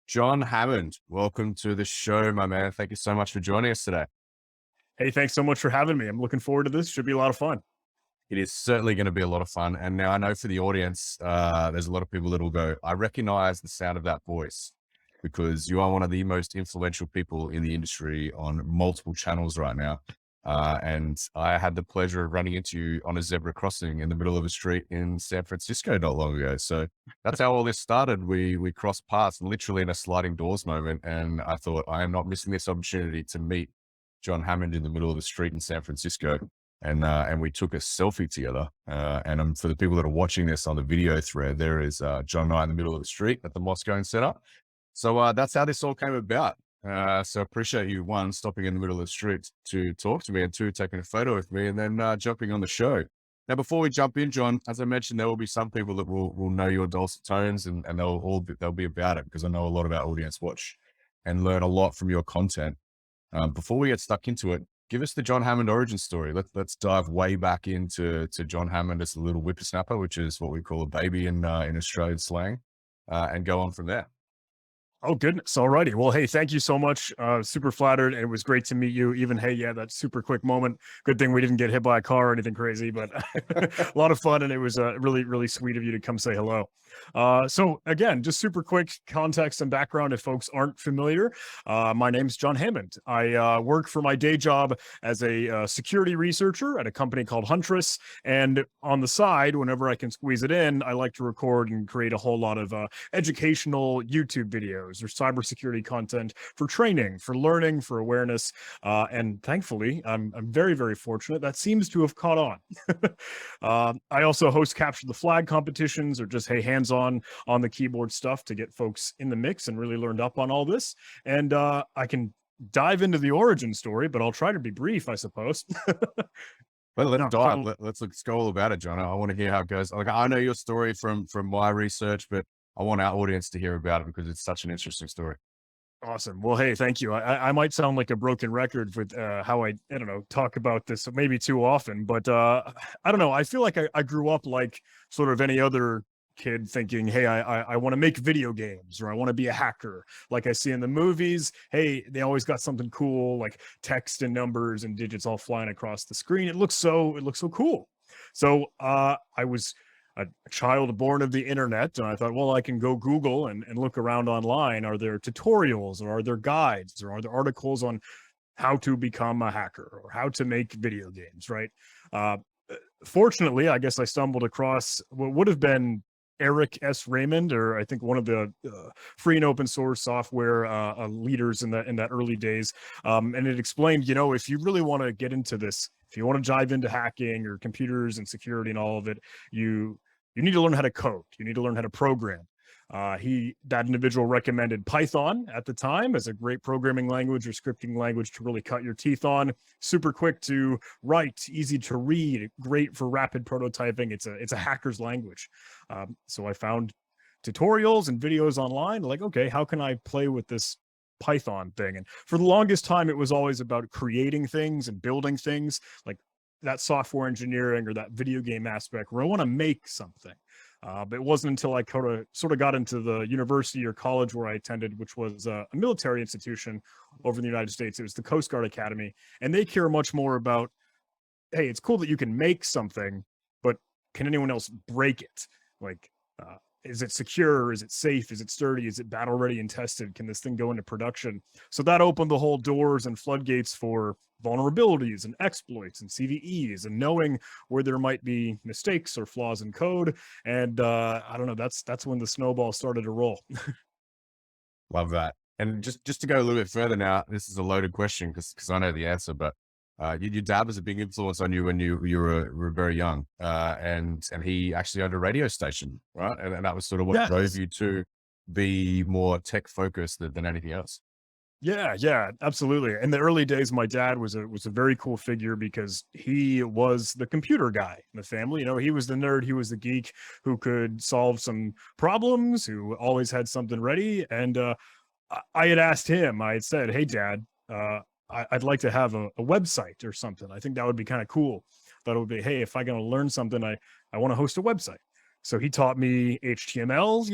John Hammond, welcome to the show, my man. Thank you so much for joining us today. Hey, thanks so much for having me. I'm looking forward to this. Should be a lot of fun. It is certainly going to be a lot of fun. And now I know for the audience, there's a lot of people that will go, I recognize the sound of that voice because you are one of the most influential people in the industry on multiple channels right now. And I had the pleasure of running into you on a zebra crossing in the middle of a street in San Francisco not long ago. So that's how all this started. We crossed paths literally in a sliding doors moment. And I thought, I am not missing this opportunity to meet John Hammond in the middle of the street in San Francisco. And we took a selfie together. For the people that are watching this on the video thread, there is John and I in the middle of the street at the Moscow Center. So that's how this all came about. So appreciate you, one, stopping in the middle of the street to talk to me, and two, taking a photo with me, and then jumping on the show. Now, before we jump in, John, as I mentioned, there will be some people that will know your dulcet tones, and they'll be about it because I know a lot of our audience watch and learn a lot from your content. Before we get stuck into it, give us the John Hammond origin story. Let's dive way back into John Hammond as a little whippersnapper, which is what we call a baby in Australian slang, and go on from there. Oh, goodness. Alrighty. Well, hey, thank you so much. Super flattered. It was great to meet you. Even, hey, yeah, that super quick moment. Good thing we didn't get hit by a car or anything crazy, but a lot of fun. And it was really, really sweet of you to come say hello. So again, just super quick context and background if folks aren't familiar. My name's John Hammond. I work for my day job as a security researcher at a company called Huntress. And on the side, whenever I can squeeze it in, I like to record and create a whole lot of educational YouTube videos or cybersecurity content for training, for learning, for awareness. And thankfully, I'm very, very fortunate that seems to have caught on. I also host Capture the Flag competitions or just, hey, hands-on on the keyboard stuff to get folks in the mix and really learned up on all this. And I can dive into the origin story, but I'll try to be brief, I suppose. Well, let's No, dive. Let's go all about it, John. I want to hear how it goes. Like, I know your story from my research, but I want our audience to hear about it because it's such an interesting story. awesome. Well, hey, thank you. I might sound like a broken record with how I don't know, talk about this maybe too often, but I don't know. I feel like I grew up like sort of any other kid thinking, hey, I want to make video games or I want to be a hacker like I see in the movies. Hey, they always got something cool like text and numbers and digits all flying across the screen. It looks so cool. So I was a child born of the internet. And I thought, well, I can go Google and look around online. Are there tutorials or are there guides or are there articles on how to become a hacker or how to make video games, right? Uh, Fortunately, I guess I stumbled across what would have been Eric S. Raymond, or I think one of the free and open source software leaders in that early days, and it explained, if you really want to get into this, if you want to dive into hacking or computers and security and all of it, you need to learn how to code. You need to learn how to program. That individual recommended Python at the time as a great programming language or scripting language to really cut your teeth on. Super quick to write, easy to read, great for rapid prototyping. It's a hacker's language. So I found tutorials and videos online. Like, okay, how can I play with this Python thing? And for the longest time, it was always about creating things and building things, like that software engineering or that video game aspect where I want to make something. But it wasn't until I sort of got into the university or college where I attended, which was a military institution over in the United States. It was the Coast Guard Academy, and they care much more about, hey, it's cool that you can make something, but can anyone else break it? Like, is it secure? Is it safe? Is it sturdy? Is it battle ready and tested? Can this thing go into production? So that opened the whole doors and floodgates for vulnerabilities and exploits and CVEs and knowing where there might be mistakes or flaws in code. And I don't know, that's when the snowball started to roll. Love that. And just to go a little bit further now, this is a loaded question because I know the answer, but your dad was a big influence on you when you were very young, and he actually owned a radio station, right? And that was sort of what drove Yes. you to be more tech focused than anything else. Yeah, absolutely. In the early days, my dad was a very cool figure because he was the computer guy in the family. He was the nerd, he was the geek who could solve some problems, who always had something ready. And I had asked him, I had said, "Hey, Dad, I'd like to have a website or something. I think that would be kind of cool. That would be, hey, if I'm going to learn something, I want to host a website." So he taught me HTML,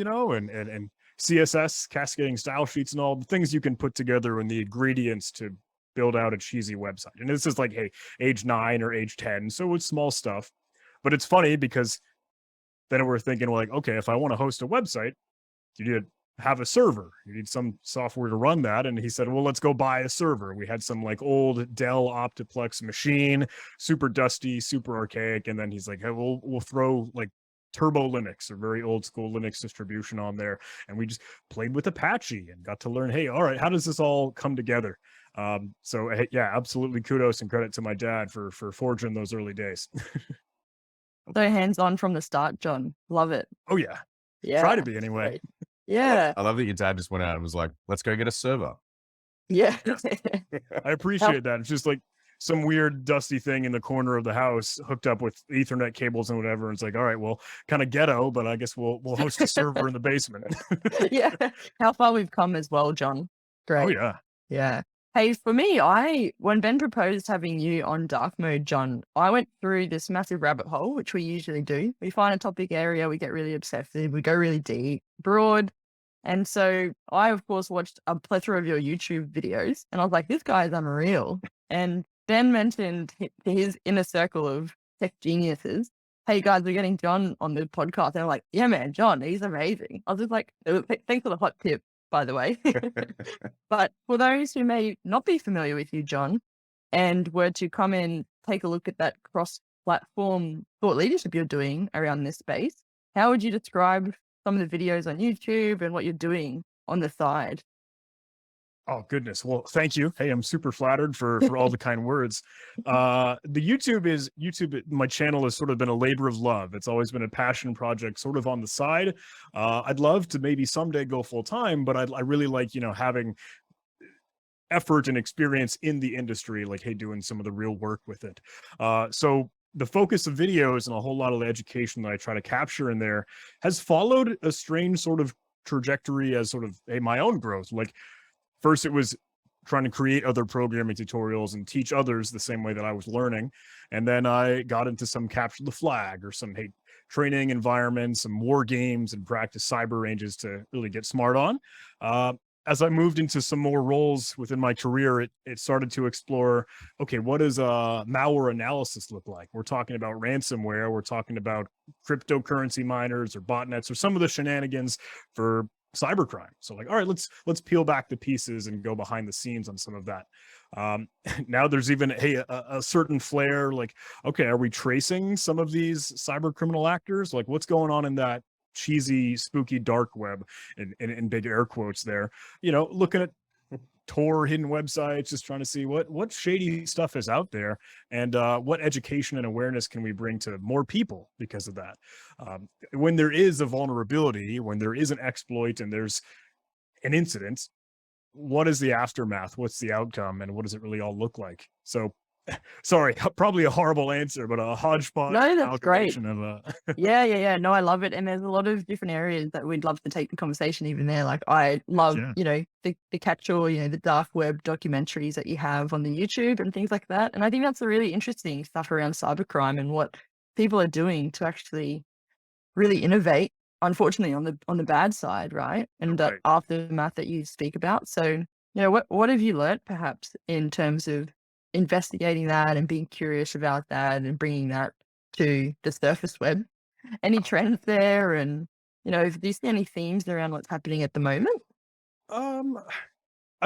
and CSS, cascading style sheets, and all the things you can put together in the ingredients to build out a cheesy website. And this is like, hey, age 9 or age 10. So it's small stuff. But it's funny because then we're thinking like, okay, if I want to host a website, you need to have a server. You need some software to run that. And he said, well, let's go buy a server. We had some like old Dell Optiplex machine, super dusty, super archaic. And then he's like, hey, we'll throw like Turbo Linux, a very old school Linux distribution on there. And we just played with Apache and got to learn, hey, all right, how does this all come together? So yeah, absolutely kudos and credit to my dad for forging those early days. So hands-on from the start, John. Love it. Oh yeah. Yeah. Try to be anyway. Great. Yeah. I love that your dad just went out and was like, let's go get a server. Yeah. I appreciate that. It's just like some weird dusty thing in the corner of the house hooked up with Ethernet cables and whatever. And it's like, all right, well, kind of ghetto, but I guess we'll host a server in the basement. Yeah. How far we've come as well, John. Great. Oh yeah. Yeah. Hey, for me, when Ben proposed having you on dark mode, John, I went through this massive rabbit hole, which we usually do. We find a topic area, we get really obsessive, we go really deep, broad. And so I, of course, watched a plethora of your YouTube videos and I was like, this guy is unreal. And Ben mentioned to his inner circle of tech geniuses, hey guys, we're getting John on the podcast. And I'm like, yeah, man, John, he's amazing. I was just like, thanks for the hot tip, by the way. But for those who may not be familiar with you, John, and were to come in, take a look at that cross-platform thought leadership you're doing around this space, how would you describe some of the videos on YouTube and what you're doing on the side? Oh goodness. Well, thank you. Hey, I'm super flattered for all the kind words. The YouTube, my channel has sort of been a labor of love. It's always been a passion project sort of on the side. I'd love to maybe someday go full time, but I really like, having effort and experience in the industry, like, hey, doing some of the real work with it. So the focus of videos and a whole lot of the education that I try to capture in there has followed a strange sort of trajectory as sort of, hey, my own growth. Like, first, it was trying to create other programming tutorials and teach others the same way that I was learning. And then I got into some capture the flag or some training environments, some war games and practice cyber ranges to really get smart on. As I moved into some more roles within my career, it started to explore, okay, what does malware analysis look like? We're talking about ransomware. We're talking about cryptocurrency miners or botnets or some of the shenanigans for cybercrime. So like, all right, let's peel back the pieces and go behind the scenes on some of that. Now there's even, a certain flair, like, okay, are we tracing some of these cyber criminal actors? Like, what's going on in that cheesy, spooky dark web, in big air quotes there, looking at Tor hidden websites, just trying to see what shady stuff is out there and what education and awareness can we bring to more people because of that. When there is a vulnerability, when there is an exploit and there's an incident, what is the aftermath? What's the outcome? And what does it really all look like? So sorry, probably a horrible answer, but a hodgepodge. No, that's great. Of, Yeah. No, I love it. And there's a lot of different areas that we'd love to take the conversation even there. Like I love, the catch-all, the dark web documentaries that you have on the YouTube and things like that. And I think that's the really interesting stuff around cybercrime and what people are doing to actually really innovate, unfortunately, on the bad side, right? And the aftermath that you speak about. So, what have you learned perhaps in terms of investigating that and being curious about that and bringing that to the surface web? Any trends there? And, do you see any themes around what's happening at the moment? I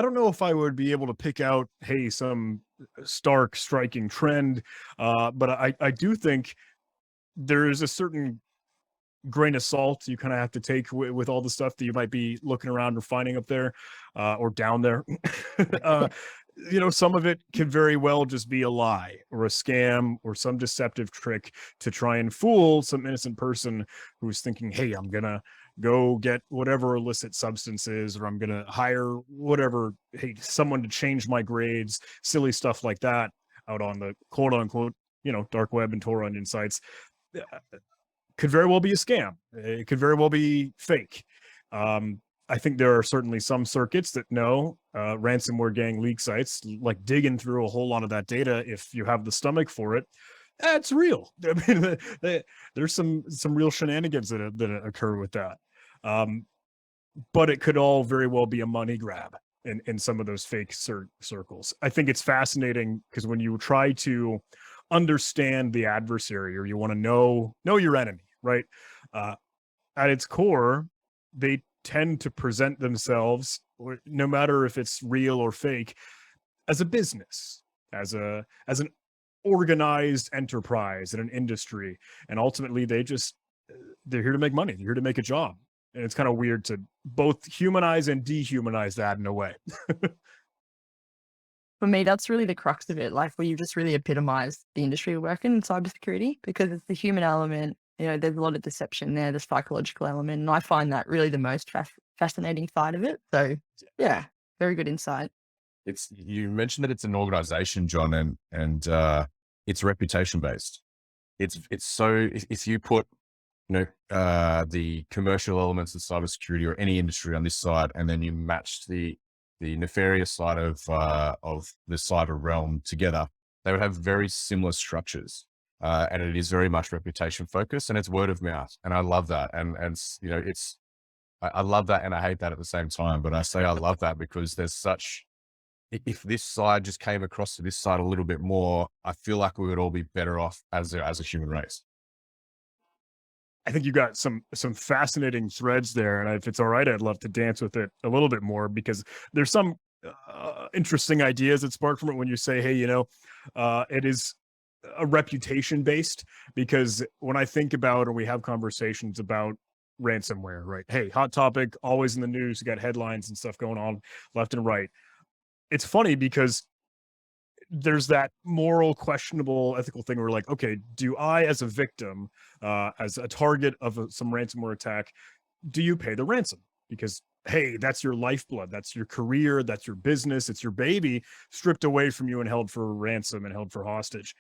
don't know if I would be able to pick out, some stark striking trend, but I do think there is a certain grain of salt you kind of have to take with all the stuff that you might be looking around or finding up there or down there. Some of it can very well just be a lie or a scam or some deceptive trick to try and fool some innocent person who's thinking, hey, I'm going to go get whatever illicit substances, or I'm going to hire whatever, someone to change my grades, silly stuff like that out on the quote unquote, dark web and Tor onion sites. Could very well be a scam. It could very well be fake. I think there are certainly some circuits that know ransomware gang leak sites, like digging through a whole lot of that data. If you have the stomach for it, it's real. I mean, there's some real shenanigans that occur with that. but it could all very well be a money grab in some of those fake circles. I think it's fascinating because when you try to understand the adversary, or you want to know your enemy, right? At its core, they tend to present themselves, no matter if it's real or fake, as a business, as an organized enterprise in an industry, and ultimately they're here to make money. They're here to make a job. And it's kind of weird to both humanize and dehumanize that in a way. For me, that's really the crux of it. Like, where you just really epitomize the industry we work in cybersecurity, because it's the human element. There's a lot of deception there, the psychological element, and I find that really the most fascinating side of it. So, yeah, very good insight. You mentioned that it's an organization, John, and it's reputation based. It's so, if you put the commercial elements of cybersecurity or any industry on this side, and then you match the nefarious side of the cyber realm together, they would have very similar structures. And it is very much reputation focused, and it's word of mouth. And I love that. And I love that. And I hate that at the same time, but I say I love that because if this side just came across to this side a little bit more, I feel like we would all be better off as a human race. I think you got some fascinating threads there, and if it's all right, I'd love to dance with it a little bit more, because there's some interesting ideas that spark from it when you say, hey, it is a reputation based, because when I think about, or we have conversations about ransomware, right? Hey, hot topic, always in the news, you got headlines and stuff going on left and right. It's funny because there's that moral, questionable, ethical thing where, like, okay, do I, as a victim, as a target of some ransomware attack, do you pay the ransom? Because, hey, that's your lifeblood, that's your career, that's your business, it's your baby stripped away from you and held for ransom and held for hostage.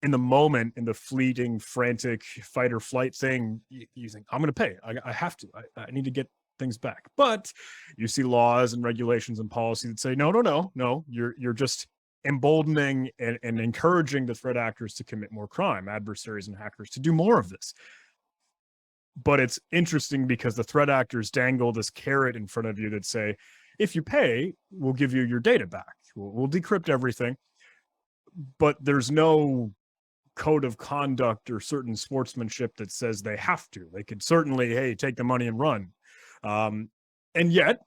In the moment, in the fleeting, frantic fight or flight thing, you think, I'm going to pay. I have to. I need to get things back. But you see laws and regulations and policy that say, no, you're just emboldening and encouraging the threat actors to commit more crime, adversaries and hackers to do more of this. But it's interesting because the threat actors dangle this carrot in front of you that say, if you pay, we'll give you your data back. We'll decrypt everything. But there's no code of conduct or certain sportsmanship that says they have to. They could certainly, hey, take the money and run. And yet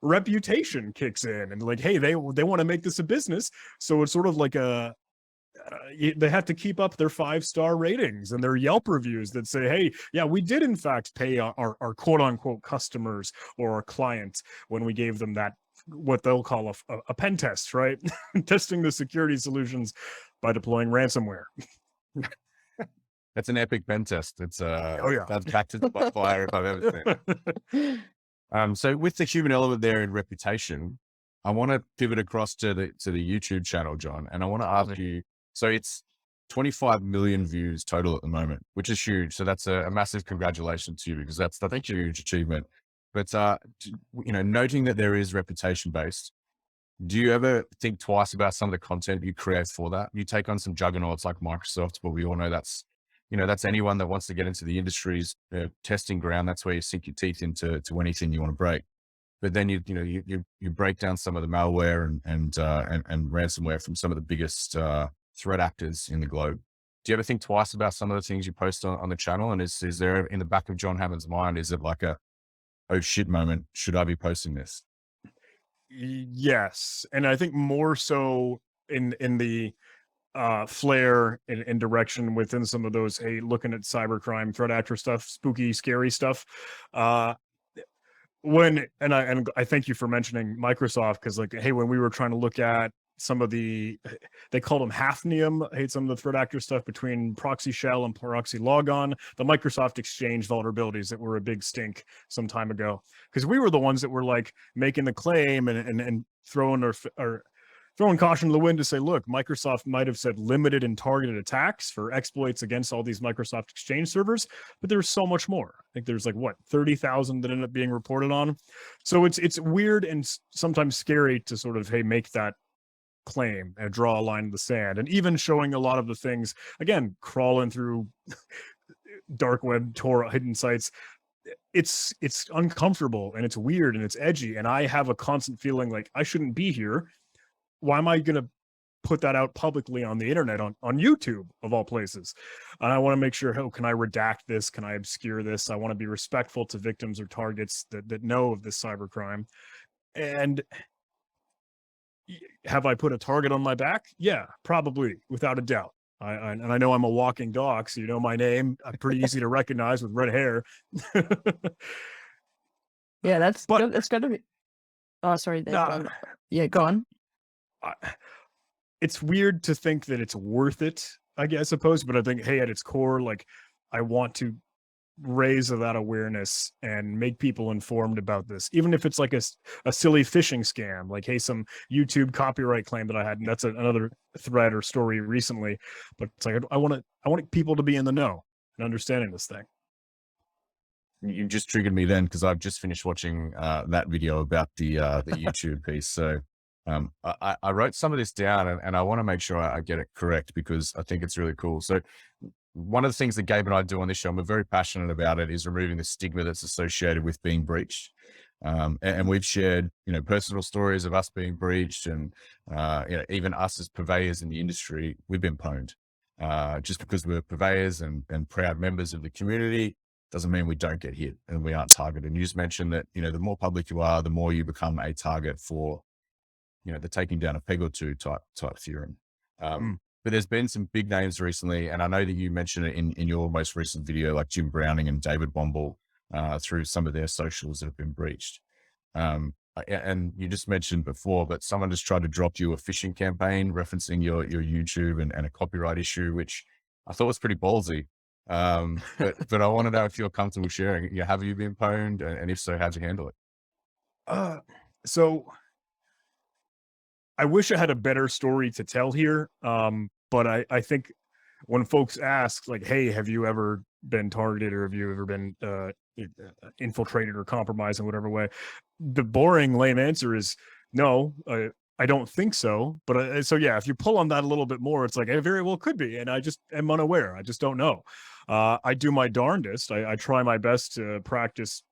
reputation kicks in, and like, hey, they want to make this a business. So it's sort of like they have to keep up their 5-star ratings and their Yelp reviews that say, hey, yeah, we did in fact pay our quote unquote customers or our clients when we gave them that, what they'll call a pen test, right? Testing the security solutions by deploying ransomware. That's an epic pen test. It's oh yeah, that's baptism by fire if I've ever seen it. So with the human element there in reputation, I want to pivot across to the YouTube channel, John, and I want to ask you. So it's 25 million views total at the moment, which is huge. So that's a massive congratulations to you, because that's a huge achievement. But noting that there is reputation based, do you ever think twice about some of the content you create for that? You take on some juggernauts like Microsoft, but we all know that's anyone that wants to get into the industry's testing ground. That's where you sink your teeth into anything you want to break. But then you break down some of the malware and ransomware from some of the biggest threat actors in the globe. Do you ever think twice about some of the things you post on the channel? And is there, in the back of John Hammond's mind, is it like a, oh shit moment, should I be posting this? Yes. And I think more so in the flair and direction within some of those, hey, looking at cybercrime, threat actor stuff, spooky, scary stuff. I thank you for mentioning Microsoft, because, like, hey, when we were trying to look at some of they called them hafnium, some of the threat actor stuff between proxy shell and proxy logon, the Microsoft Exchange vulnerabilities that were a big stink some time ago, because we were the ones that were like making the claim and throwing caution to the wind to say, look, Microsoft might have said limited and targeted attacks for exploits against all these Microsoft Exchange servers, but there's so much more. I think there's 30,000 that ended up being reported on. So it's weird and sometimes scary to sort of, hey, make that claim and draw a line in the sand. And even showing a lot of the things, again, crawling through dark web, Tor, hidden sites, it's uncomfortable and it's weird and it's edgy. And I have a constant feeling like I shouldn't be here. Why am I going to put that out publicly on the internet, on YouTube of all places? And I want to make sure, oh, can I redact this? Can I obscure this? I want to be respectful to victims or targets that know of this cybercrime. And have I put a target on my back? Yeah, probably, without a doubt. And I know I'm a walking doc, so you know my name. I'm pretty easy to recognize with red hair. Yeah, that's But got to be. Oh, sorry. nah, Yeah, go on. it's weird to think that it's worth it, I suppose. But I think, hey, at its core, like, I want to raise that awareness and make people informed about this, even if it's like a silly phishing scam, like, hey, some YouTube copyright claim that I had, and that's another thread or story recently. But it's like, I want people to be in the know and understanding this thing. You just triggered me then, because I've just finished watching that video about the YouTube piece. So I wrote some of this down, and I want to make sure I get it correct, because I think it's really cool. So one of the things that Gabe and I do on this show, and we're very passionate about it, is removing the stigma that's associated with being breached. And we've shared, personal stories of us being breached, and even us as purveyors in the industry, we've been pwned. Just because we're purveyors and proud members of the community doesn't mean we don't get hit and we aren't targeted. And you just mentioned that, the more public you are, the more you become a target for, the taking down a peg or two type theorem. But there's been some big names recently, and I know that you mentioned it in your most recent video, like Jim Browning and David Womble, through some of their socials that have been breached. And you just mentioned before, but someone just tried to drop you a phishing campaign referencing your YouTube and a copyright issue, which I thought was pretty ballsy. But I want to know if you're comfortable sharing. Have you been pwned, and if so, how'd you handle it? So I wish I had a better story to tell here. But I think when folks ask, like, hey, have you ever been targeted, or have you ever been infiltrated or compromised in whatever way, the boring lame answer is no. I don't think so. But so yeah, if you pull on that a little bit more, it's like, it very well could be, and I just am unaware. I just don't know. I do my darndest. I try my best to practice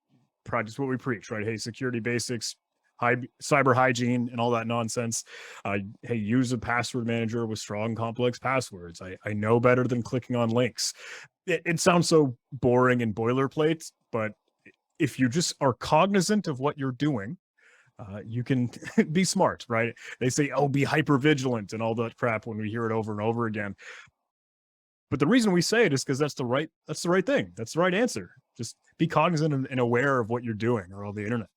what we preach, right? Hey, security basics, cyber hygiene, and all that nonsense. Hey, use a password manager with strong, complex passwords. I know better than clicking on links. It sounds so boring and boilerplate, but if you just are cognizant of what you're doing, you can be smart, right? They say, oh, be hyper vigilant and all that crap when we hear it over and over again. But the reason we say it is because that's the right thing. That's the right answer. Just be cognizant and aware of what you're doing, or all the internet.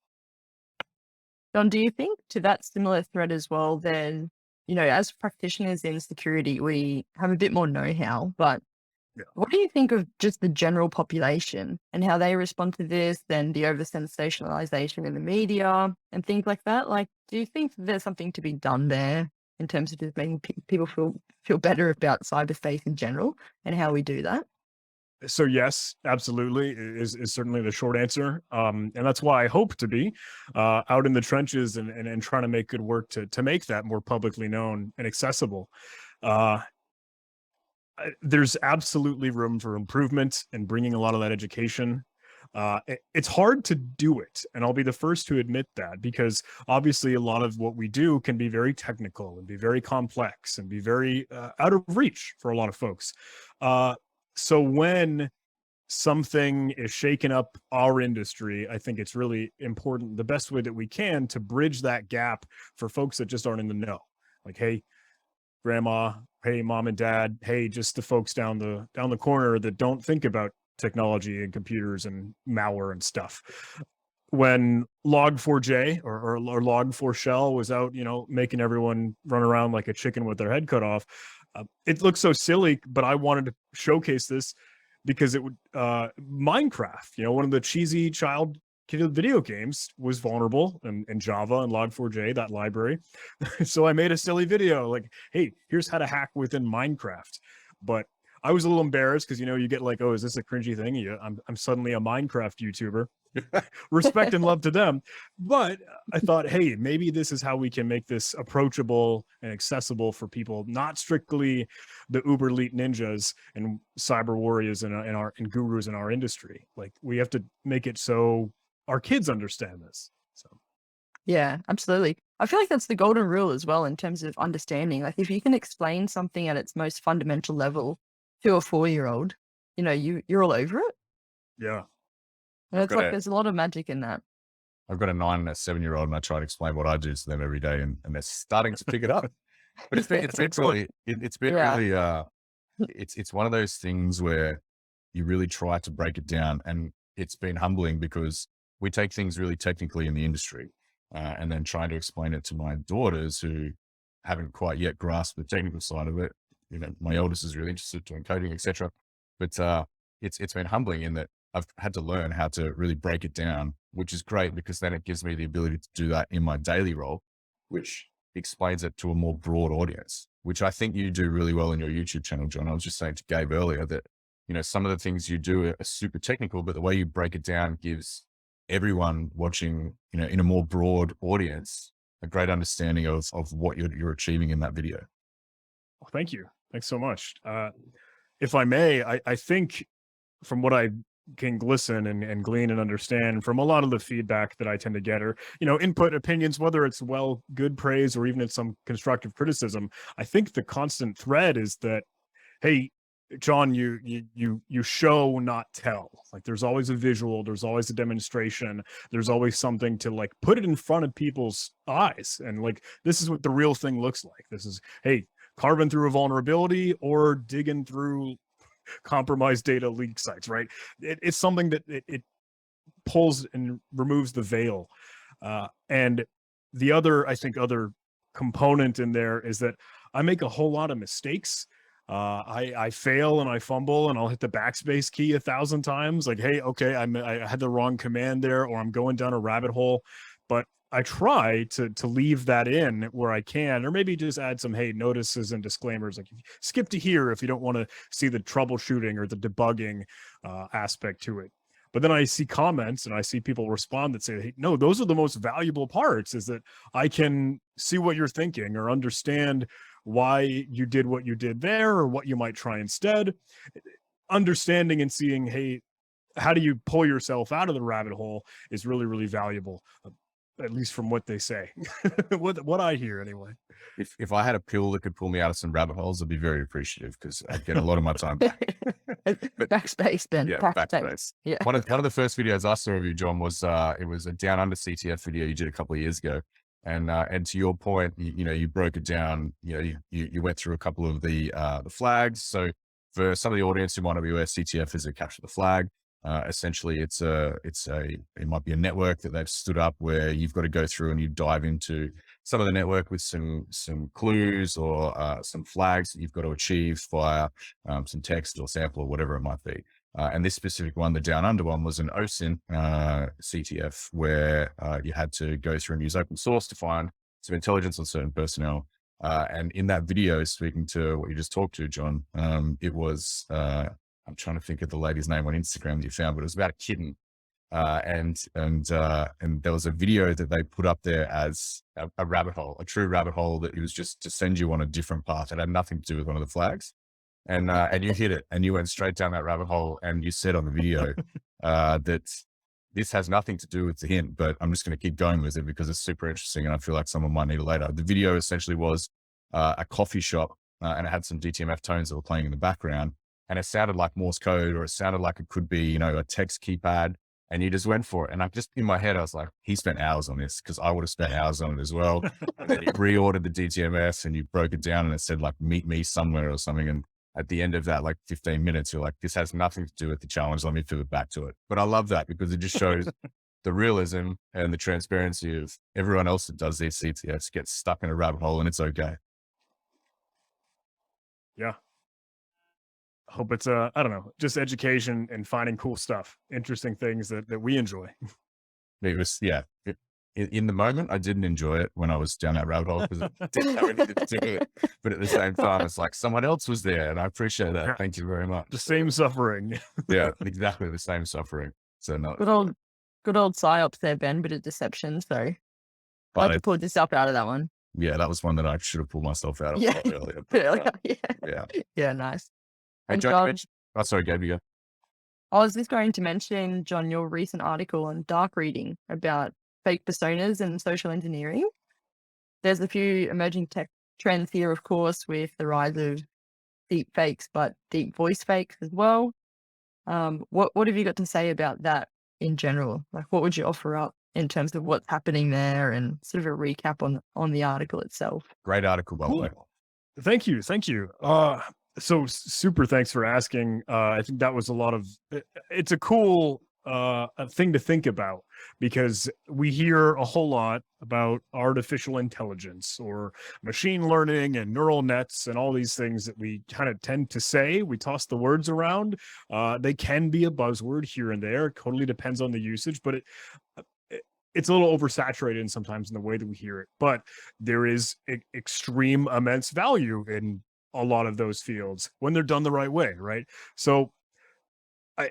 John, do you think, to that similar thread as well, then, as practitioners in security, we have a bit more know-how, but Yeah. what do you think of just the general population and how they respond to this, then the over-sensationalization in the media and things like that? Like, do you think there's something to be done there in terms of just making people feel better about cyberspace in general, and how we do that? So yes, absolutely is certainly the short answer. And that's why I hope to be out in the trenches and trying to make good work to make that more publicly known and accessible. There's absolutely room for improvement and bringing a lot of that education. It's hard to do it, and I'll be the first to admit that, because obviously a lot of what we do can be very technical and be very complex and be very out of reach for a lot of folks. So when something is shaking up our industry, I think it's really important, the best way that we can, to bridge that gap for folks that just aren't in the know. Like, hey, grandma, hey, mom and dad, hey, just the folks down the corner that don't think about technology and computers and malware and stuff. When Log4j or Log4Shell was out, making everyone run around like a chicken with their head cut off, it looks so silly, but I wanted to showcase this because it would Minecraft, one of the cheesy child video games, was vulnerable in Java and Log4j, that library. So I made a silly video like, hey, here's how to hack within Minecraft. But I was a little embarrassed because, you get like, oh, is this a cringy thing? I'm suddenly a Minecraft YouTuber. Respect and love to them. But I thought, hey, maybe this is how we can make this approachable and accessible for people, not strictly the uber elite ninjas and cyber warriors and gurus in our industry. Like, we have to make it so our kids understand this. So Yeah, absolutely. I feel like that's the golden rule as well in terms of understanding. Like if you can explain something at its most fundamental level to a 4-year-old, you're all over it. yeah. And it's got like it. there's a lot of magic in that. I've got a 9 and a 7-year-old, and I try to explain what I do to them every day, and they're starting to pick it up. But it's been Yeah. really, it's one of those things where you really try to break it down, and it's been humbling because we take things really technically in the industry, and then trying to explain it to my daughters who haven't quite yet grasped the technical side of it. My eldest is really interested doing coding, etc. But it's been humbling in that I've had to learn how to really break it down, which is great because then it gives me the ability to do that in my daily role, which explains it to a more broad audience, which I think you do really well in your YouTube channel, John. I was just saying to Gabe earlier that, some of the things you do are super technical, but the way you break it down gives everyone watching, in a more broad audience, a great understanding of what you're achieving in that video. Well, thank you. Thanks so much. If I may, I think from what I can listen and glean and understand from a lot of the feedback that I tend to get, or input, opinions, whether it's good praise or even it's some constructive criticism, I think the constant thread is that, hey, John, you show, not tell. Like, there's always a visual, there's always a demonstration, there's always something to like put it in front of people's eyes, and like, this is what the real thing looks like. This is, hey, carving through a vulnerability or digging through compromised data leak sites, right? It's something that it pulls and removes the veil. And the other component in there is that I make a whole lot of mistakes. I fail and I fumble and I'll hit the backspace key 1,000 times. Like, hey, okay, I had the wrong command there, or I'm going down a rabbit hole. But I try to leave that in where I can, or maybe just add some, hey, notices and disclaimers, like skip to here if you don't want to see the troubleshooting or the debugging aspect to it. But then I see comments and I see people respond that say, hey, no, those are the most valuable parts, is that I can see what you're thinking or understand why you did what you did there or what you might try instead. Understanding and seeing, hey, how do you pull yourself out of the rabbit hole is really, really valuable. At least from what they say, what I hear anyway. If I had a pill that could pull me out of some rabbit holes, I'd be very appreciative because I'd get a lot of my time back. Backspace, Ben. Yeah, backspace. Yeah. One of the first videos I saw of you, John, was it was a down under CTF video you did a couple of years ago, and to your point, you broke it down. You went through a couple of the flags. So for some of the audience who might not be aware, CTF is a capture the flag. Essentially, it might be a network that they've stood up where you've got to go through and you dive into some of the network with some clues or some flags that you've got to achieve via some text or sample or whatever it might be. And this specific one, the down under one, was an OSINT CTF where you had to go through and use open source to find some intelligence on certain personnel. And in that video, speaking to what you just talked to, John, it was I'm trying to think of the lady's name on Instagram that you found, but it was about a kitten. And there was a video that they put up there as a rabbit hole, a true rabbit hole, that it was just to send you on a different path. It had nothing to do with one of the flags. And you hit it and you went straight down that rabbit hole. And you said on the video that this has nothing to do with the hint, but I'm just going to keep going with it because it's super interesting. And I feel like someone might need it later. The video essentially was a coffee shop and it had some DTMF tones that were playing in the background. And it sounded like Morse code, or it sounded like it could be, a text keypad, and you just went for it. And I just, in my head, I was like, he spent hours on this because I would have spent hours on it as well. And then you reordered the DTMS and you broke it down and it said like, meet me somewhere or something. And at the end of that, like 15 minutes, you're like, this has nothing to do with the challenge. Let me pivot back to it. But I love that because it just shows the realism and the transparency of everyone else that does these CTFs gets stuck in a rabbit hole and it's okay. Yeah. I hope it's I don't know, just education and finding cool stuff, interesting things that we enjoy. It was, yeah, in the moment, I didn't enjoy it when I was down that rabbit hole because it didn't have anything to do with it. But at the same time, it's like someone else was there, and I appreciate that. Thank you very much. The same suffering. Yeah, exactly the same suffering. So no, Good old psyops there, Ben, bit of deception. So glad you pulled yourself out of that one. yeah, that was one that I should have pulled myself out of Yeah. earlier. But, Yeah. Yeah, nice. Hey, And John, John, oh, sorry, Gabe, you go. I was just going to mention, John, your recent article on dark reading about fake personas and social engineering. There's a few emerging tech trends here, of course, with the rise of deep fakes, but deep voice fakes as well. What have you got to say about that in general? Like, what would you offer up in terms of what's happening there and sort of a recap on the article itself? Great article, by the way. Thank you. So super thanks for asking. I think that was a lot of, it's a cool a thing to think about, because we hear a whole lot about artificial intelligence or machine learning and neural nets and all these things that we kind of tend to say. We toss the words around. They can be a buzzword here and there. It totally depends on the usage, but it's a little oversaturated sometimes in the way that we hear it. But there is extreme, immense value in a lot of those fields when they're done the right way, right? So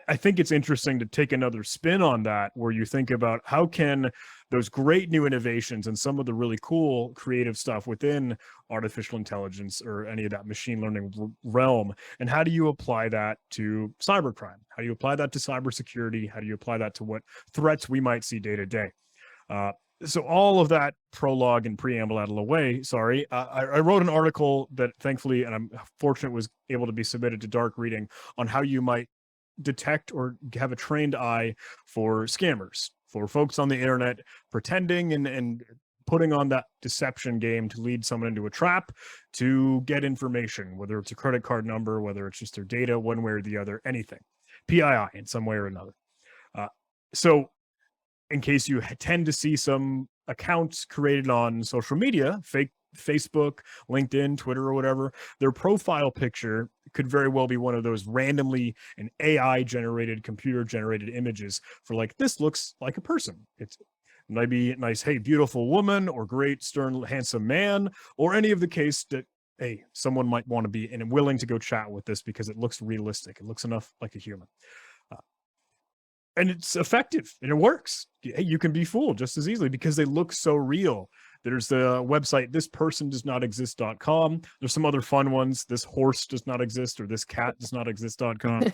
I think it's interesting to take another spin on that, where you think about how can those great new innovations and some of the really cool creative stuff within artificial intelligence or any of that machine learning realm, and how do you apply that to cybercrime? How do you apply that to cybersecurity? How do you apply that to what threats we might see day to day? So all of that prologue and preamble out of the way, sorry, I wrote an article that thankfully, and I'm fortunate, was able to be submitted to dark reading on how you might detect or have a trained eye for scammers, for folks on the internet pretending and putting on that deception game to lead someone into a trap to get information, whether it's a credit card number, whether it's just their data, one way or the other, anything, PII in some way or another. So in case you tend to see some accounts created on social media, fake Facebook, LinkedIn, Twitter, or whatever, their profile picture could very well be one of those randomly and AI generated, computer generated images for like, this looks like a person. It's maybe nice, hey, beautiful woman, or great, stern, handsome man, or any of the case that, hey, someone might want to be and willing to go chat with this because it looks realistic. It looks enough like a human. And it's effective and it works. You can be fooled just as easily because they look so real. There's the website, thispersondoesnotexist.com. There's some other fun ones. This horse does not exist, or this cat does not exist.com.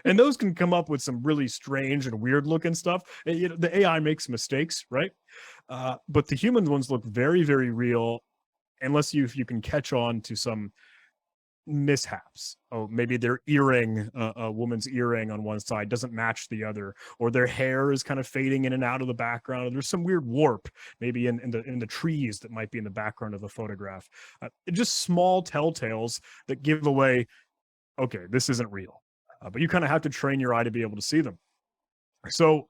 And those can come up with some really strange and weird looking stuff. The AI makes mistakes, right? But the human ones look very, very real, unless you can catch on to some mishaps. Oh, maybe their earring, a woman's earring on one side doesn't match the other, or their hair is kind of fading in and out of the background, or there's some weird warp maybe in the trees that might be in the background of the photograph. Just small telltales that give away, okay, this isn't real. But you kind of have to train your eye to be able to see them. So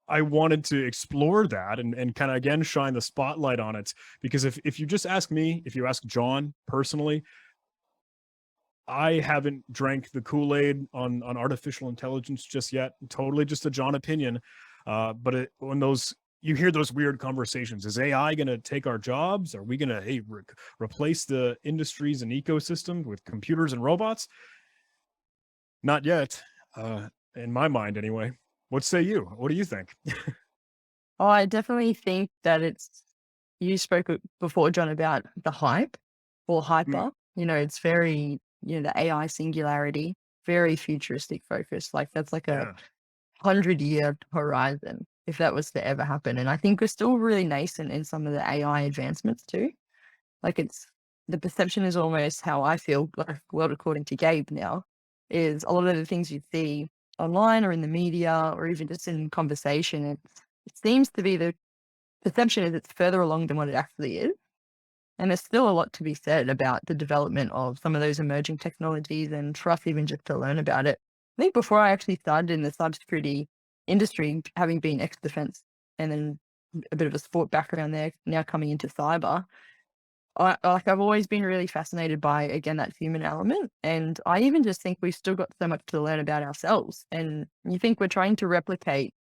I wanted to explore that and kind of again shine the spotlight on it, because if you just ask me, if you ask John personally, I haven't drank the Kool-Aid on artificial intelligence just yet. Totally just a John opinion. But when you hear those weird conversations, is AI going to take our jobs? Are we going to replace the industries and ecosystem with computers and robots? Not yet, in my mind anyway. What say you? What do you think? Oh, I definitely think that you spoke before, John, about the hype or hyper. It's very, the AI singularity, very futuristic focus. Like that's like a 100-year horizon if that was to ever happen. And I think we're still really nascent in some of the AI advancements too. Like the perception is almost how I feel, like world according to Gabe now, is a lot of the things you see online or in the media or even just in conversation, it seems to be the perception is it's further along than what it actually is. And there's still a lot to be said about the development of some of those emerging technologies, and for us even just to learn about it. I think before I actually started in the cybersecurity industry, having been ex-defense and then a bit of a sport background there, now coming into cyber, I've always been really fascinated by, again, that human element. And I even just think we've still got so much to learn about ourselves. And you think we're trying to replicate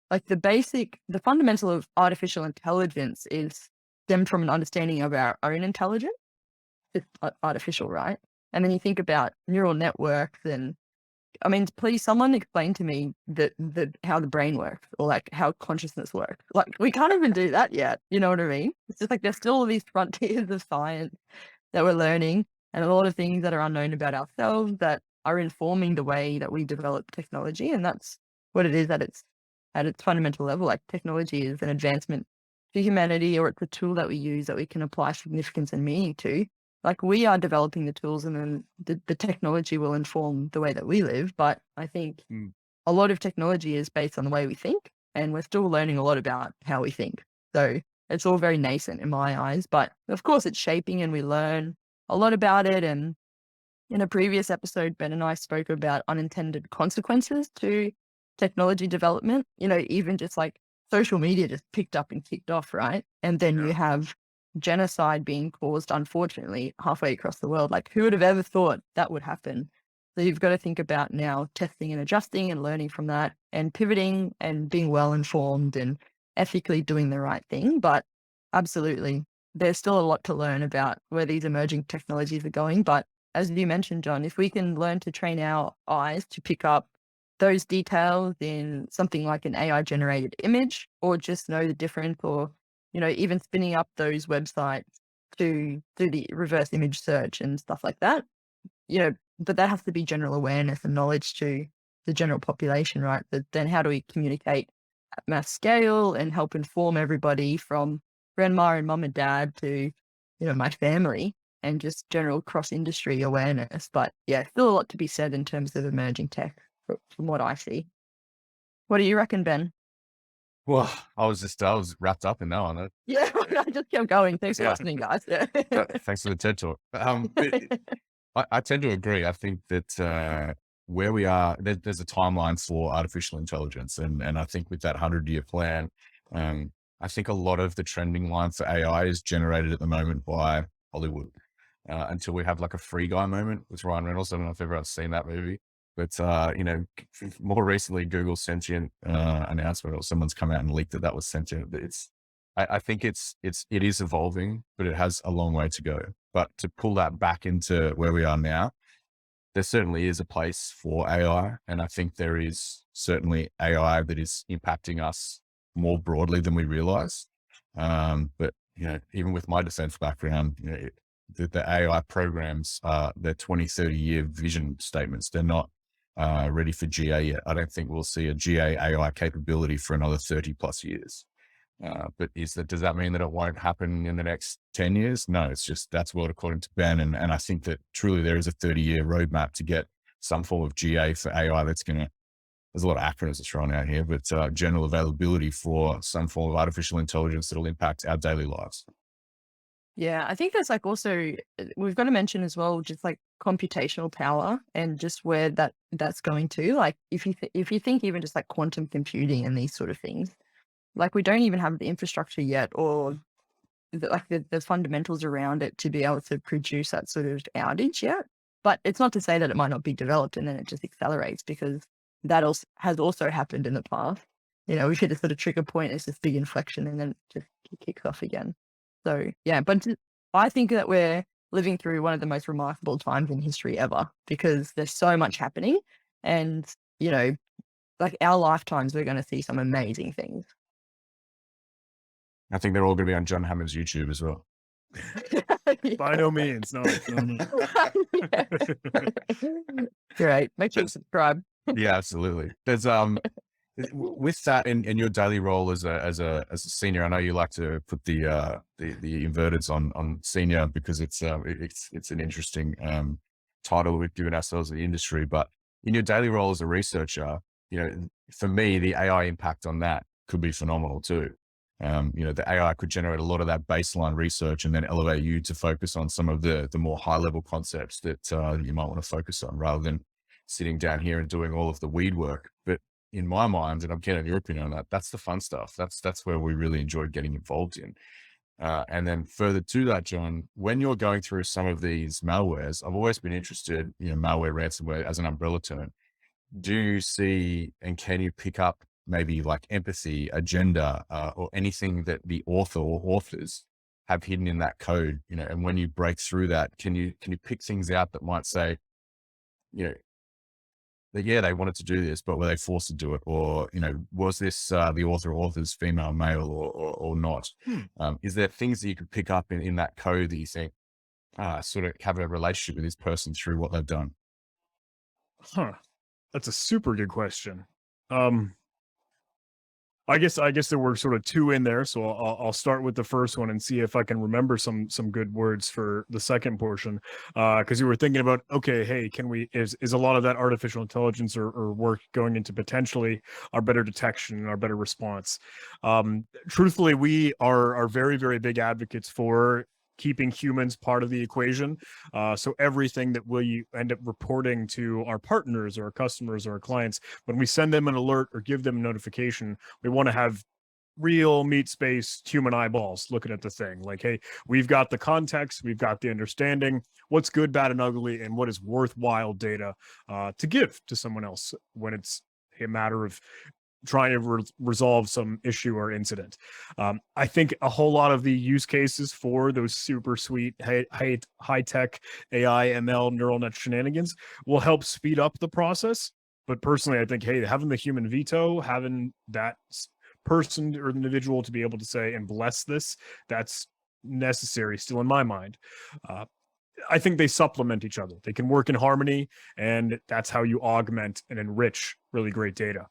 like the fundamental of artificial intelligence is stemmed from an understanding of our own intelligence. It's artificial, right? And then you think about neural networks and, I mean, please, someone explain to me how the brain works, or like how consciousness works. Like, we can't even do that yet. You know what I mean? It's just like there's still all these frontiers of science that we're learning, and a lot of things that are unknown about ourselves that are informing the way that we develop technology. And that's what it is at its fundamental level. Like, technology is an advancement to humanity, or it's a tool that we use that we can apply significance and meaning to. Like, we are developing the tools, and then the technology will inform the way that we live. But I think a lot of technology is based on the way we think, and we're still learning a lot about how we think. So it's all very nascent in my eyes, but of course it's shaping, and we learn a lot about it. And in a previous episode, Ben and I spoke about unintended consequences to technology development. You know, even just like social media just picked up and kicked off, right? And then you have genocide being caused, unfortunately, halfway across the world. Like, who would have ever thought that would happen? So you've got to think about now testing and adjusting and learning from that, and pivoting and being well informed and ethically doing the right thing. But absolutely, there's still a lot to learn about where these emerging technologies are going. But as you mentioned, John, if we can learn to train our eyes to pick up those details in something like an AI generated image, or just know the difference, or, you know, even spinning up those websites to do the reverse image search and stuff like that, you know, but that has to be general awareness and knowledge to the general population, right? But then how do we communicate at mass scale and help inform everybody from grandma and mum and dad to, you know, my family, and just general cross-industry awareness. But yeah, still a lot to be said in terms of emerging tech from what I see. What do you reckon, Ben? Well, I was wrapped up in that one. Yeah, I just kept going. Thanks for Yeah. listening, guys. Yeah. Thanks for the TED talk. I tend to agree. I think that where we are, there's a timeline for artificial intelligence. And I think with that 100-year plan, I think a lot of the trending line for AI is generated at the moment by Hollywood, until we have like a Free Guy moment with Ryan Reynolds. I don't know if everyone's seen that movie, but you know, more recently, Google's sentient announcement, or someone's come out and leaked that was sentient. I think it is evolving, but it has a long way to go. But to pull that back into where we are now, there certainly is a place for AI. And I think there is certainly AI that is impacting us more broadly than we realize. But, you know, even with my defense background, you know, the AI programs, they're 20, 30-year vision statements. They're not ready for GA yet. I don't think we'll see a GA AI capability for another 30 plus years. But does that mean that it won't happen in the next 10 years? No, it's just, that's world according to Ben. And I think that truly there is a 30-year roadmap to get some form of GA for AI there's a lot of acronyms that's thrown out here, but general availability for some form of artificial intelligence that'll impact our daily lives. Yeah, I think there's like also, we've got to mention as well, just like computational power and just where that's going to. Like, if you think even just like quantum computing and these sort of things, like, we don't even have the infrastructure yet, or the fundamentals around it to be able to produce that sort of outage yet. But it's not to say that it might not be developed and then it just accelerates, because that also has happened in the past. You know, we've hit a sort of trigger point, it's this big inflection, and then it just kicks off again. So yeah, but I think that we're living through one of the most remarkable times in history ever, because there's so much happening, and, you know, like, our lifetimes, we're going to see some amazing things. I think they're all going to be on John Hammond's YouTube as well. By no means. No. Great. Make sure to subscribe. Yeah, absolutely. There's with that in your daily role as a senior, I know you like to put the inverteds on senior, because it's an interesting title we've given ourselves in the industry. But in your daily role as a researcher, you know, for me, the AI impact on that could be phenomenal too. You know, the AI could generate a lot of that baseline research and then elevate you to focus on some of the more high level concepts that you might want to focus on, rather than sitting down here and doing all of the weed work. But in my mind, and I'm getting your opinion on that, that's the fun stuff. That's where we really enjoy getting involved in. And then further to that, John, when you're going through some of these malwares, I've always been interested, you know, malware, ransomware as an umbrella term. Do you see, and can you pick up maybe like empathy, agenda, or anything that the author or authors have hidden in that code, and when you break through that, can you pick things out that might say, you know, that, yeah, they wanted to do this, but were they forced to do it? Or, was this the author or author's female, male, or not? Is there things that you could pick up in that code that you think, sort of have a relationship with this person through what they've done? Huh. That's a super good question. I guess there were sort of two in there, so I'll start with the first one and see if I can remember some good words for the second portion. Because you were thinking about, okay, hey, is a lot of that artificial intelligence or work going into potentially our better detection and our better response? Truthfully, we are very, very big advocates for keeping humans part of the equation. So everything that we end up reporting to our partners or our customers or our clients, when we send them an alert or give them a notification, we want to have real meat space human eyeballs looking at the thing. Like, hey, we've got the context, we've got the understanding, what's good, bad, and ugly, and what is worthwhile data to give to someone else when it's a matter of trying to resolve some issue or incident. I think a whole lot of the use cases for those super sweet high tech AI, ML, neural net shenanigans will help speed up the process. But personally, I think, hey, having the human veto, having that person or individual to be able to say and bless this, that's necessary still in my mind. I think they supplement each other. They can work in harmony, and that's how you augment and enrich really great data.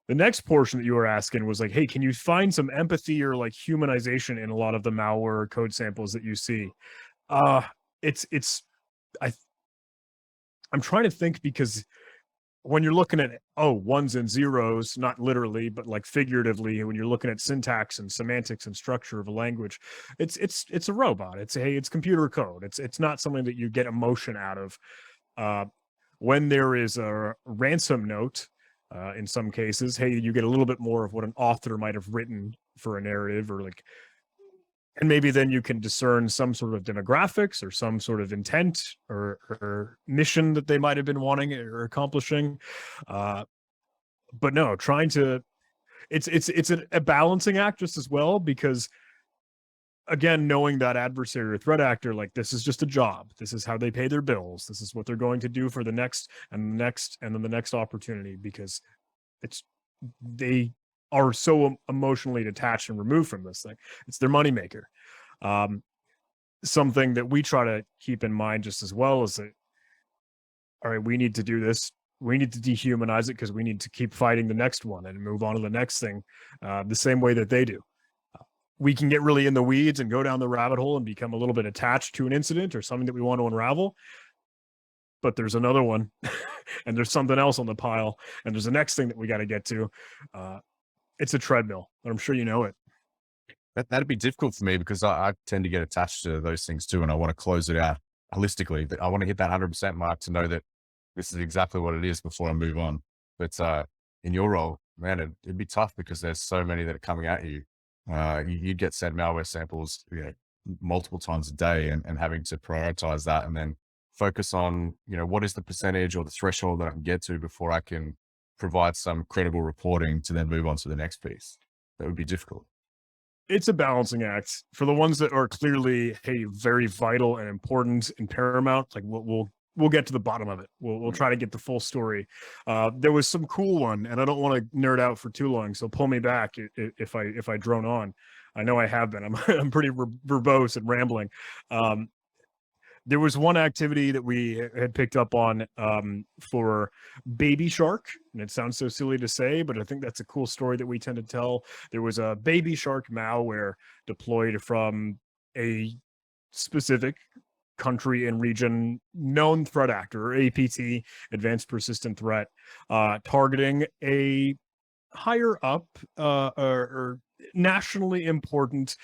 The next portion that you were asking was like, hey, can you find some empathy or like humanization in a lot of the malware code samples that you see? I'm trying to think, because when you're looking at ones and zeros, not literally, but like figuratively, when you're looking at syntax and semantics and structure of a language, it's a robot. It's computer code. It's not something that you get emotion out of. When there is a ransom note, in some cases, hey, you get a little bit more of what an author might have written for a narrative, or like, and maybe then you can discern some sort of demographics or some sort of intent or mission that they might have been wanting or accomplishing. But no, it's a balancing act just as well, because again, knowing that adversary or threat actor, like, this is just a job. This is how they pay their bills. This is what they're going to do for the next and the next and then the next opportunity, because they are so emotionally detached and removed from this thing. It's their moneymaker. Something that we try to keep in mind just as well is that, all right, we need to do this. We need to dehumanize it because we need to keep fighting the next one and move on to the next thing, the same way that they do. We can get really in the weeds and go down the rabbit hole and become a little bit attached to an incident or something that we want to unravel. But there's another one and there's something else on the pile, and there's the next thing that we got to get to. It's a treadmill, and I'm sure you know it. That'd be difficult for me, because I tend to get attached to those things too. And I want to close it out holistically. I want to hit that 100% mark to know that this is exactly what it is before I move on. But in your role, man, it'd be tough, because there's so many that are coming at you. You'd get sent malware samples, multiple times a day, and having to prioritize that and then focus on, what is the percentage or the threshold that I can get to before I can provide some credible reporting to then move on to the next piece. That would be difficult. It's a balancing act for the ones that are clearly, hey, very vital and important and paramount. Like, we'll get to the bottom of it. We'll try to get the full story. There was some cool one, and I don't want to nerd out for too long, so pull me back if I drone on. I know I have been. I'm pretty verbose and rambling. There was one activity that we had picked up on for Baby Shark, and it sounds so silly to say, but I think that's a cool story that we tend to tell. There was a Baby Shark malware deployed from a specific country and region known threat actor, or APT, advanced persistent threat, targeting a higher up or nationally important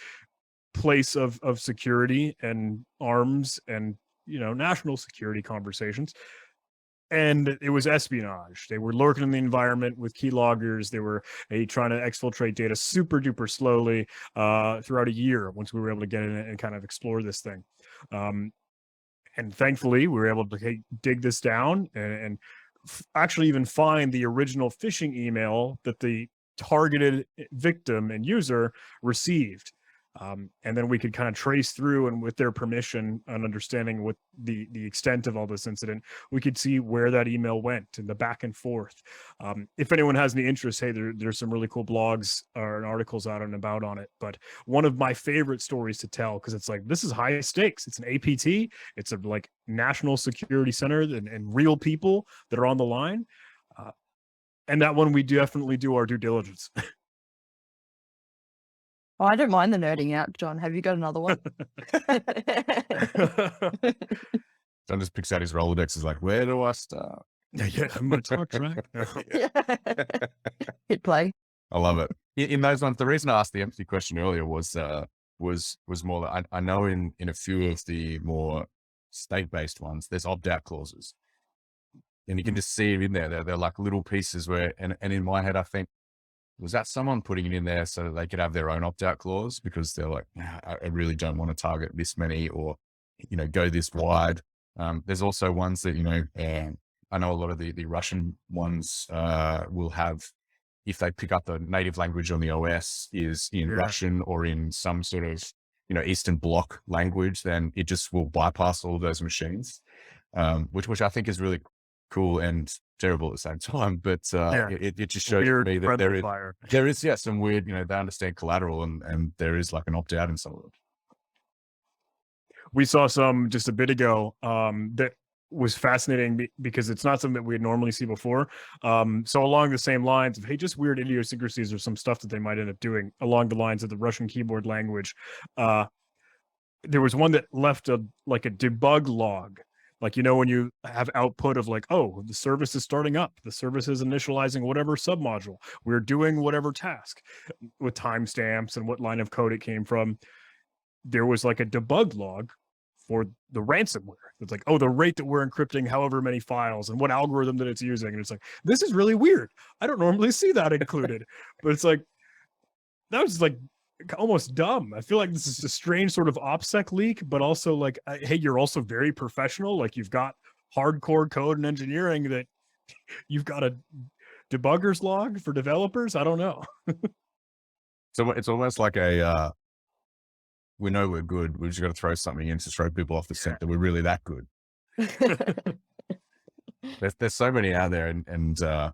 place of security and arms and national security conversations. And it was espionage. They were lurking in the environment with keyloggers. They were trying to exfiltrate data super duper slowly throughout a year, once we were able to get in and kind of explore this thing. And thankfully, we were able to dig this down and actually even find the original phishing email that the targeted victim and user received. And then we could kind of trace through, and with their permission and understanding what the extent of all this incident, we could see where that email went and the back and forth. If anyone has any interest, hey, there's some really cool blogs or articles out and about on it. But one of my favorite stories to tell, because it's like, this is high stakes. It's an APT. It's a like national security center and real people that are on the line. And that one, we definitely do our due diligence. Oh, I don't mind the nerding out, John. Have you got another one? John just picks out his Rolodex. Is like, where do I start? Yeah, I'm going to talk track. Hit play. I love it. In those ones, the reason I asked the empathy question earlier was more that I know in a few of the more state-based ones, there's opt-out clauses, and you can just see it in there. They're like little pieces where, and in my head, I think, was that someone putting it in there so that they could have their own opt-out clause because they're like, I really don't want to target this many or, go this wide. There's also ones that, I know a lot of the Russian ones will have, if they pick up the native language on the OS is in Russian or in some sort of, Eastern Bloc language, then it just will bypass all of those machines, which I think is really cool and terrible at the same time. But it just shows me that there is some weird, they understand collateral and there is like an opt-out in some of them. We saw some just a bit ago that was fascinating because it's not something that we would normally see before. So along the same lines of, hey, just weird idiosyncrasies or some stuff that they might end up doing along the lines of the Russian keyboard language. There was one that left a debug log. Like, when you have output of like, oh, the service is starting up, the service is initializing whatever submodule, we're doing whatever task with timestamps and what line of code it came from. There was like a debug log for the ransomware. It's like, oh, the rate that we're encrypting however many files and what algorithm that it's using. And it's like, this is really weird. I don't normally see that included. But it's like, that was like almost dumb. I feel like this is a strange sort of OPSEC leak, but also like, hey, you're also very professional. Like, you've got hardcore code and engineering that you've got a debugger's log for developers. I don't know. So it's almost like we know we're good. We just got to throw something in to throw people off the scent that we're really that good. There's so many out there, and how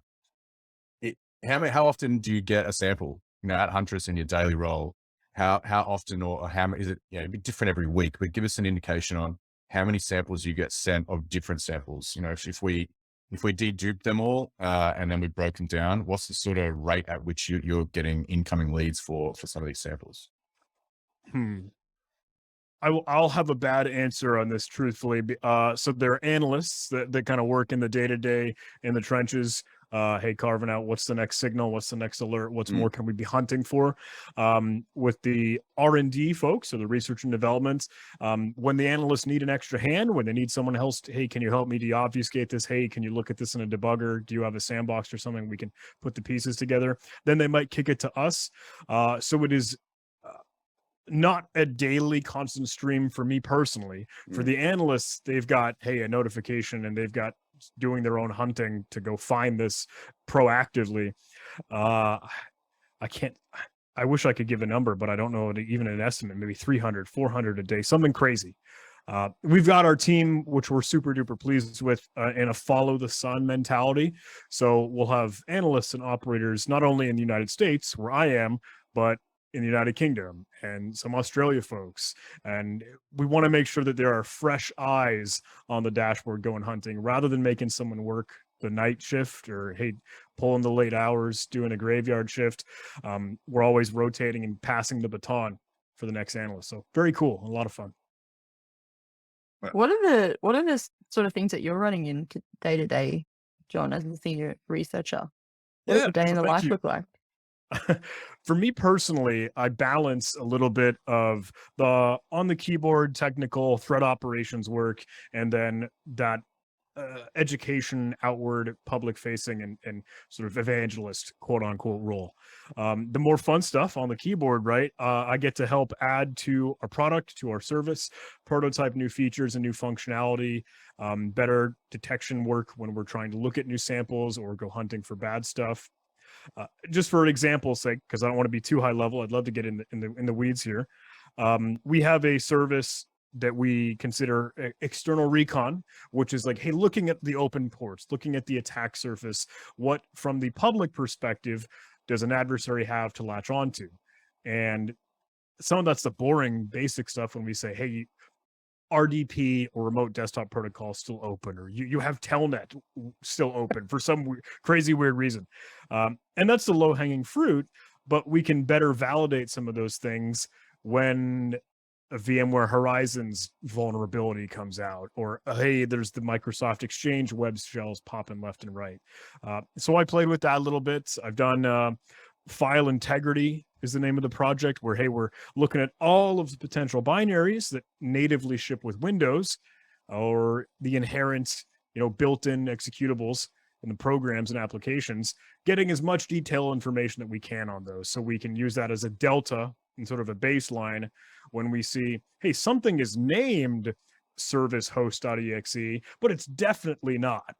often do you get a sample? At Huntress in your daily role, how often or how is it? It'd be different every week, but give us an indication on how many samples you get sent of different samples. If we dedupe them all and then we broke them down, what's the sort of rate at which you're getting incoming leads for some of these samples? I'll have a bad answer on this, truthfully. So there are analysts that kind of work in the day-to-day in the trenches. Hey, carving out what's the next signal, what's the next alert, what's more can we be hunting for? With the R&D folks, or the research and development, when the analysts need an extra hand, when they need someone else, hey, can you help me deobfuscate this? Hey, can you look at this in a debugger? Do you have a sandbox or something? We can put the pieces together. Then they might kick it to us. So it is not a daily constant stream for me personally. For the analysts, they've got, hey, a notification, and they've got doing their own hunting to go find this proactively. I wish I could give a number, but I don't know even an estimate, maybe 300, 400 a day, something crazy. We've got our team, which we're super duper pleased with, in a follow the sun mentality. So we'll have analysts and operators, not only in the United States where I am, but in the United Kingdom and some Australia folks. And we want to make sure that there are fresh eyes on the dashboard going hunting, rather than making someone work the night shift or, hey, pulling the late hours, doing a graveyard shift. We're always rotating and passing the baton for the next analyst. So very cool. A lot of fun. What are the sort of things that you're running in day to day, John, as a senior researcher? What does a day in the life look like? For me personally, I balance a little bit of the on the keyboard technical threat operations work, and then that education, outward, public facing, and sort of evangelist, quote unquote, role. The more fun stuff on the keyboard, right? I get to help add to our product, to our service, prototype new features and new functionality, better detection work when we're trying to look at new samples or go hunting for bad stuff. Just for example's sake, because I don't want to be too high level, I'd love to get in the weeds here. We have a service that we consider external recon, which is like, hey, looking at the open ports, looking at the attack surface, what from the public perspective does an adversary have to latch onto? And some of that's the boring basic stuff when we say, hey, RDP or remote desktop protocol still open, or you have telnet still open for some crazy weird reason. And that's the low hanging fruit, but we can better validate some of those things when a VMware Horizons vulnerability comes out, or hey, there's the Microsoft Exchange web shells popping left and right. So I played with that a little bit. I've done file integrity is the name of the project, where, hey, we're looking at all of the potential binaries that natively ship with Windows, or the inherent, built-in executables in the programs and applications, getting as much detailed information that we can on those, so we can use that as a delta and sort of a baseline when we see, hey, something is named service host.exe, but it's definitely not.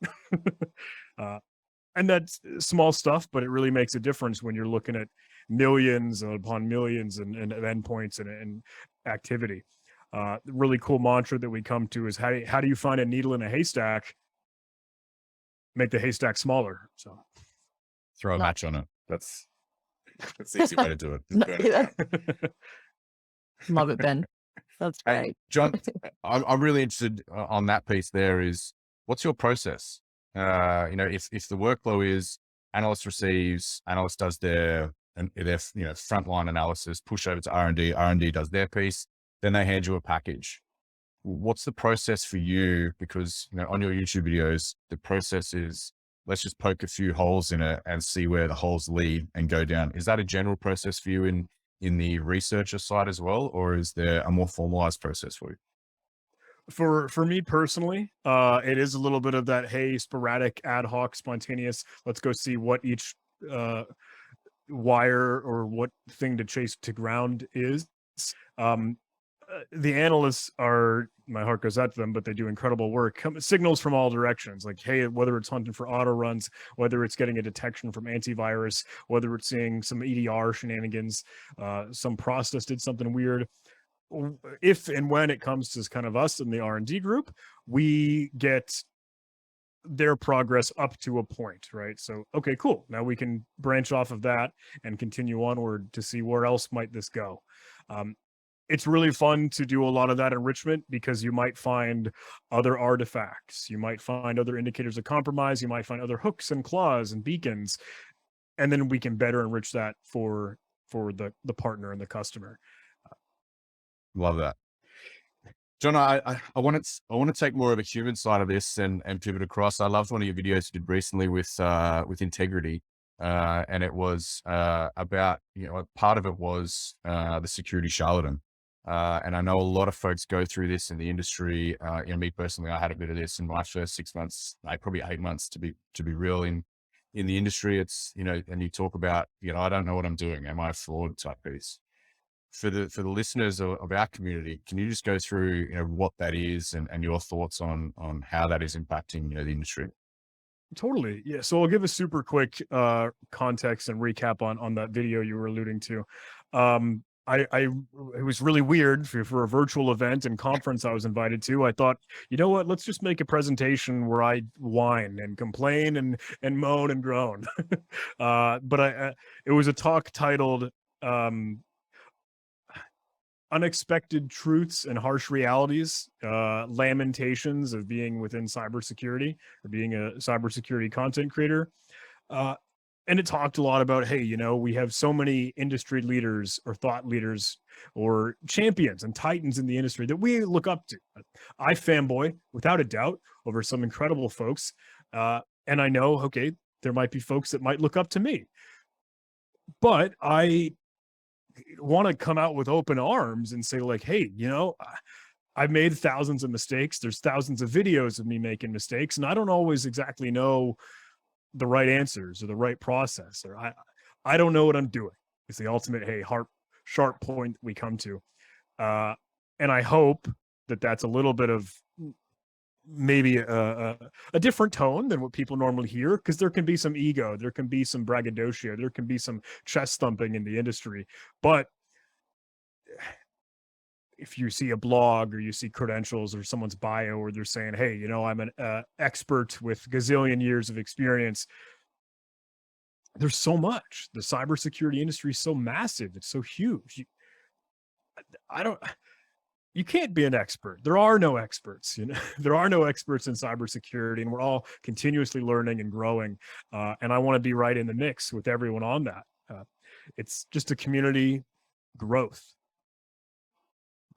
And that's small stuff, but it really makes a difference when you're looking at millions upon millions and endpoints and activity. Really cool mantra that we come to is, how do you find a needle in a haystack? Make the haystack smaller. So Throw a match on it. That's the easy way to do it. Just burn it down. Love it, Ben. That's Hey, great. John, I'm really interested on that piece there is, what's your process? If the workflow is analyst receives, analyst does their frontline analysis, push over to R&D, R&D does their piece, then they hand you a package. What's the process for you? Because, on your YouTube videos, the process is, let's just poke a few holes in it and see where the holes lead and go down. Is that a general process for you in the researcher side as well? Or is there a more formalized process for you? For me personally, it is a little bit of that, hey, sporadic, ad hoc, spontaneous, let's go see what each wire or what thing to chase to ground is. The analysts are, my heart goes out to them, but they do incredible work. Signals from all directions, like, hey, whether it's hunting for auto runs, whether it's getting a detection from antivirus, whether it's seeing some EDR shenanigans, some process did something weird. If and when it comes to kind of us in the R&D group, we get their progress up to a point, right? So, okay, cool. Now we can branch off of that and continue onward to see where else might this go. It's really fun to do a lot of that enrichment, because you might find other artifacts, you might find other indicators of compromise, you might find other hooks and claws and beacons, and then we can better enrich that for the partner and the customer. Love that. John, I want to take more of a human side of this and pivot across. I loved one of your videos you did recently with integrity. And it was about, part of it was the security charlatan. And I know a lot of folks go through this in the industry. Me personally, I had a bit of this in my first 6 months, probably 8 months to be real in the industry. It's, and you talk about, I don't know what I'm doing. Am I a fraud type piece? For the listeners of our community, can you just go through, what that is and your thoughts on how that is impacting, the industry? Totally. Yeah. So I'll give a super quick context and recap on that video you were alluding to. It was really weird for a virtual event and conference I was invited to. I thought, you know what, let's just make a presentation where I whine and complain and moan and groan. But it was a talk titled Unexpected Truths and Harsh Realities, Lamentations of Being Within Cybersecurity, or being a cybersecurity content creator. And it talked a lot about, hey, we have so many industry leaders or thought leaders or champions and titans in the industry that we look up to. I fanboy, without a doubt, over some incredible folks. And I know, okay, there might be folks that might look up to me. But I want to come out with open arms and say, like, hey, I've made thousands of mistakes. There's thousands of videos of me making mistakes, and I don't always exactly know the right answers or the right process, or I don't know what I'm doing. It's the ultimate, hey, sharp point we come to. And I hope that that's a little bit of maybe a different tone than what people normally hear, because there can be some ego, there can be some braggadocio, there can be some chest thumping in the industry. But if you see a blog or you see credentials or someone's bio where they're saying, hey, you know, I'm an expert with gazillion years of experience, there's so much. The cybersecurity industry is so massive. It's so huge. You can't be an expert. There are no experts, you know, there are no experts in cybersecurity, and we're all continuously learning and growing. And I want to be right in the mix with everyone on that. It's just a community growth.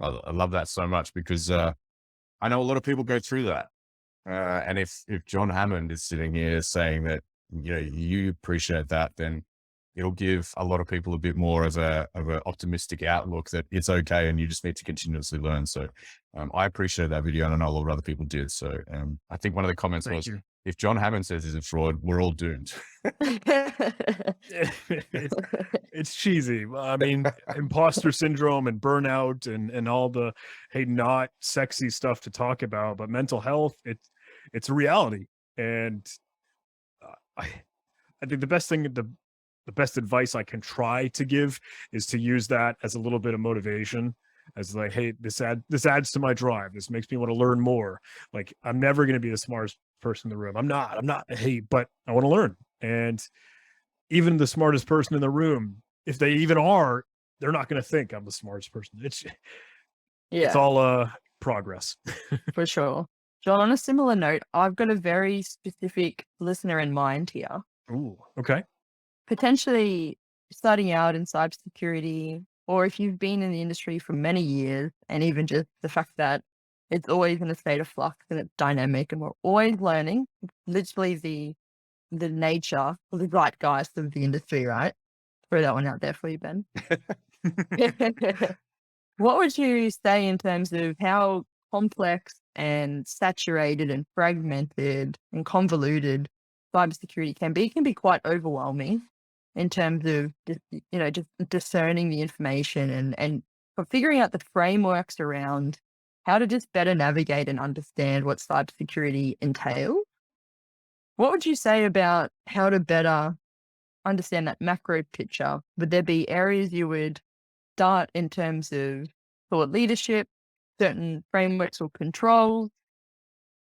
I love that so much, because I know a lot of people go through that. And if John Hammond is sitting here saying that, you know, you appreciate that, then it'll give a lot of people a bit more of a optimistic outlook that it's okay and you just need to continuously learn. So I appreciate that video, and I know a lot of other people did. So I think one of the comments was, if John Hammond says he's a fraud, we're all doomed. It's cheesy. I mean, imposter syndrome and burnout and all the, hey, not sexy stuff to talk about, but mental health, it's a reality. And I think the best thing, the best advice I can try to give is to use that as a little bit of motivation, as like, hey, this adds to my drive. This makes me want to learn more. Like, I'm never going to be the smartest person in the room. I'm not, hey, but I want to learn. And even the smartest person in the room, if they even are, they're not going to think I'm the smartest person. It's all progress. For sure. John, on a similar note, I've got a very specific listener in mind here. Ooh, okay. Potentially starting out in cybersecurity, or if you've been in the industry for many years, and even just the fact that it's always in a state of flux and it's dynamic and we're always learning, it's literally the nature or the zeitgeist of the industry, right? Throw that one out there for you, Ben. What would you say in terms of how complex and saturated and fragmented and convoluted cybersecurity can be? It can be quite overwhelming in terms of just, you know, just discerning the information and figuring out the frameworks around how to just better navigate and understand what cybersecurity entails. What would you say about how to better understand that macro picture? Would there be areas you would start in terms of thought leadership, certain frameworks or controls,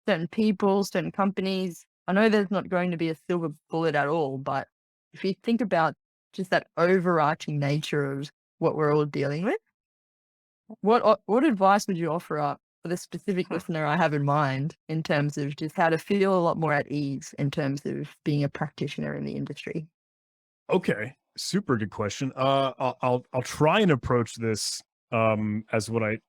certain people, certain companies? I know there's not going to be a silver bullet at all, but if you think about just that overarching nature of what we're all dealing with, what advice would you offer up for the specific listener I have in mind in terms of just how to feel a lot more at ease in terms of being a practitioner in the industry? Okay, super good question. I'll try and approach this as what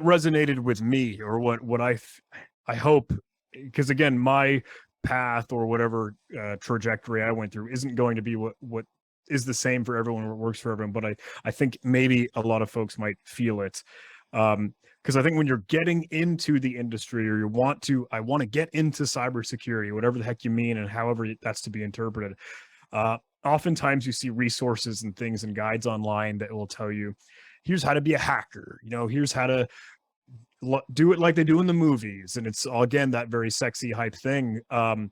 resonated with me, or what I hope, because again, my path or whatever trajectory I went through isn't going to be what is the same for everyone, or works for everyone. But I think maybe a lot of folks might feel it, because I think when you're getting into the industry, or I want to get into cybersecurity, whatever the heck you mean, and however that's to be interpreted. Oftentimes you see resources and things and guides online that will tell you, here's how to be a hacker, you know, here's how to do it like they do in the movies. And it's all, again, that very sexy hype thing. And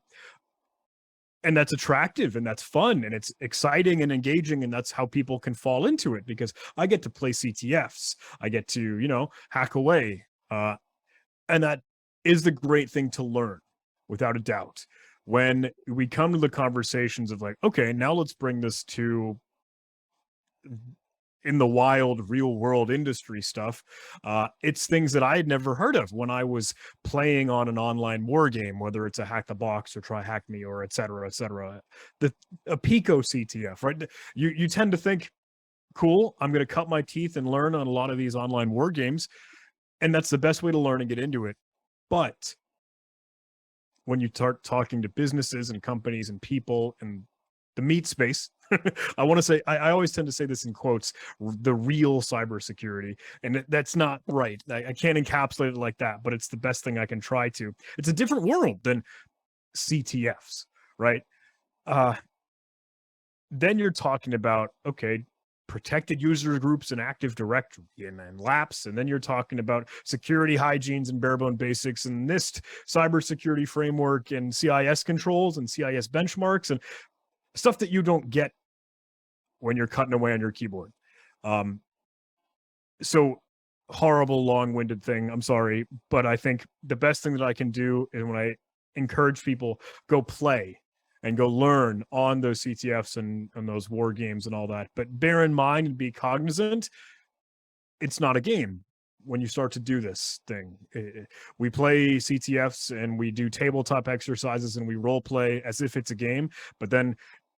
that's attractive and that's fun and it's exciting and engaging. And that's how people can fall into it, because I get to play CTFs. I get to, you know, hack away. And that is the great thing to learn, without a doubt. When we come to the conversations of like, okay, now let's bring this to in the wild, real world industry stuff. It's things that I had never heard of when I was playing on an online war game, whether it's a hack the box or try hack me or et cetera, et cetera. A Pico CTF, right? You tend to think, cool, I'm going to cut my teeth and learn on a lot of these online war games. And that's the best way to learn and get into it. But when you start talking to businesses and companies and people and the meat space, I want to say, I always tend to say this in quotes, the real cybersecurity. And that's not right. I can't encapsulate it like that, but it's the best thing I can try to. It's a different world than CTFs, right? Then you're talking about, okay, protected user groups and Active Directory and LAPS. And then you're talking about security hygienes and barebone basics and NIST cybersecurity framework and CIS controls and CIS benchmarks and stuff that you don't get when you're cutting away on your keyboard. So horrible, long-winded thing. I'm sorry, but I think the best thing that I can do is when I encourage people, go play and go learn on those CTFs and those war games and all that. But bear in mind and be cognizant, it's not a game when you start to do this thing. We play CTFs and we do tabletop exercises and we role play as if it's a game, but then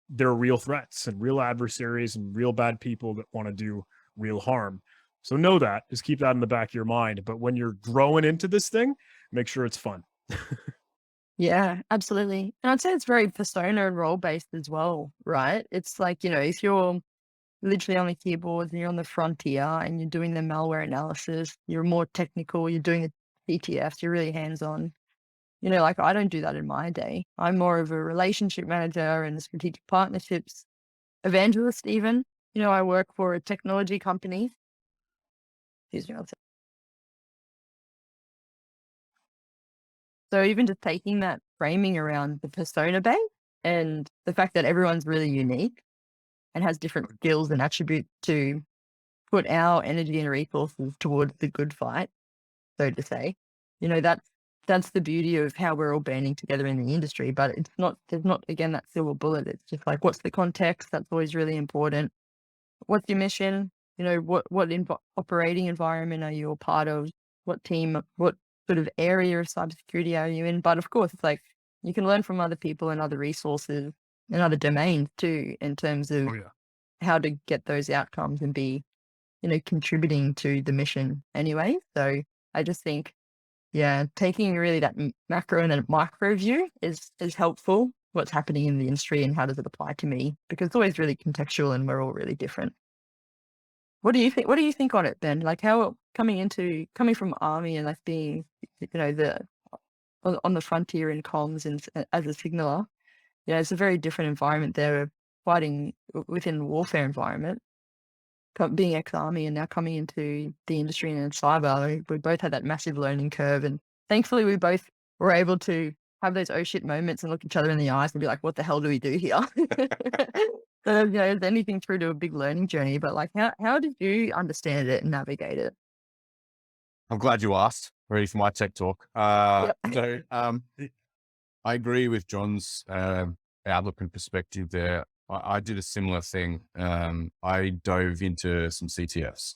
there are real threats and real adversaries and real bad people that want to do real harm. So know that, just keep that in the back of your mind. But when you're growing into this thing, make sure it's fun. Yeah, absolutely. And I'd say it's very persona and role based as well, right? It's like, if you're literally on the keyboards and you're on the frontier and you're doing the malware analysis, you're more technical, you're doing the CTFs, you're really hands on. Like I don't do that in my day. I'm more of a relationship manager and a strategic partnerships evangelist even. I work for a technology company. Excuse me. So even just taking that framing around the persona base and the fact that everyone's really unique and has different skills and attributes to put our energy and resources towards the good fight, so to say, that's the beauty of how we're all banding together in the industry. But there's not, again, that silver bullet. It's just like, what's the context? That's always really important. What's your mission? What operating environment are you a part of? What team, what sort of area of cybersecurity are you in? But of course, it's like you can learn from other people and other resources and other domains too, in terms of how to get those outcomes and be, contributing to the mission anyway. So I just think, taking really that macro and a micro view is helpful. What's happening in the industry and how does it apply to me? Because it's always really contextual and we're all really different. What do you think? What do you think on it, Ben? Like how coming from Army and like being, on the frontier in comms and as a signaler, it's a very different environment there, fighting within the warfare environment. Being ex-Army and now coming into the industry and in cyber, we both had that massive learning curve, and thankfully we both were able to have those oh shit moments and look each other in the eyes and be like, what the hell do we do here? So, is anything through to a big learning journey, but like, how did you understand it and navigate it? I'm glad you asked. Ready for my tech talk. Yep. So I agree with John's outlook and perspective there. I did a similar thing. I dove into some CTFs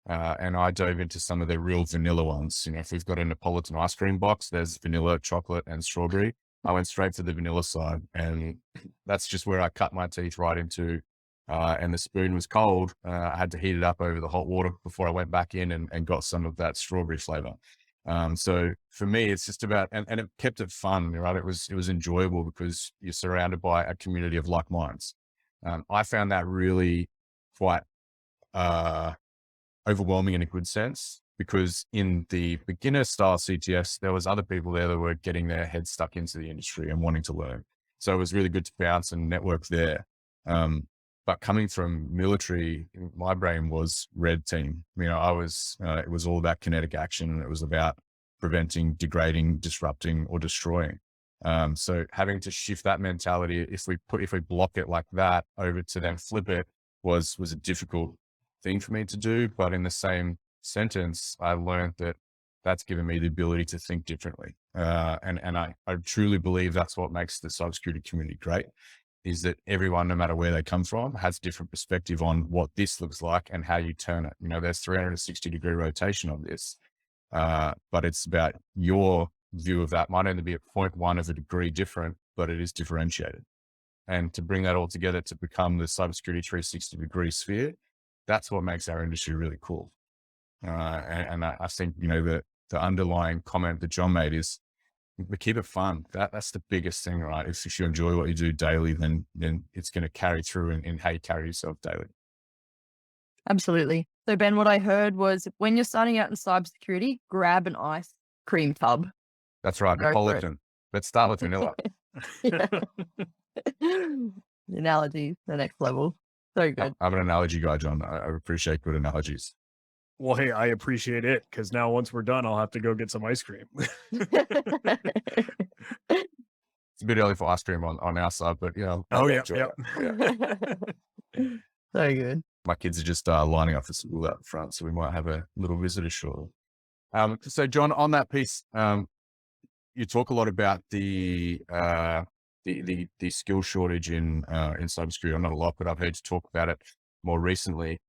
and I dove into some of the real vanilla ones. If we've got a Neapolitan ice cream box, there's vanilla, chocolate, and strawberry. I went straight to the vanilla side, and that's just where I cut my teeth right into. And the spoon was cold. I had to heat it up over the hot water before I went back in and got some of that strawberry flavor. So for me, it's just about, and it kept it fun, right? It was enjoyable because you're surrounded by a community of like minds. I found that really quite overwhelming in a good sense, because in the beginner style CTS, there was other people there that were getting their heads stuck into the industry and wanting to learn. So it was really good to bounce and network there. But coming from military, my brain was red team. It was all about kinetic action, and it was about preventing, degrading, disrupting, or destroying. So having to shift that mentality, if we block it like that over to then flip it was a difficult thing for me to do. But in the same sentence, I learned that that's given me the ability to think differently. And I truly believe that's what makes the cybersecurity community great, is that everyone, no matter where they come from, has a different perspective on what this looks like and how you turn it. There's 360-degree rotation on this, but it's about your view of that. Might only be at 0.1 of a degree different, but it is differentiated. And to bring that all together to become the cybersecurity 360-degree sphere, that's what makes our industry really cool. And I think, the underlying comment that John made is But keep it fun. That's the biggest thing, right? If you enjoy what you do daily, then it's going to carry through in how you carry yourself daily. Absolutely. So Ben, what I heard was when you're starting out in cybersecurity, grab an ice cream tub. That's right. Go for it. Napolitan. Let's start with vanilla. Yeah. The analogy, the next level. So good. I'm an analogy guy, John. I appreciate good analogies. Well, hey, I appreciate it because now once we're done, I'll have to go get some ice cream. It's a bit early for ice cream on our side, but Oh, I'll yeah, enjoy yeah. it. Yeah. So good. My kids are just lining up for school out front, so we might have a little visitor shortly. So John, on that piece, you talk a lot about the skill shortage in cybersecurity. Or not a lot, but I've heard you talk about it more recently.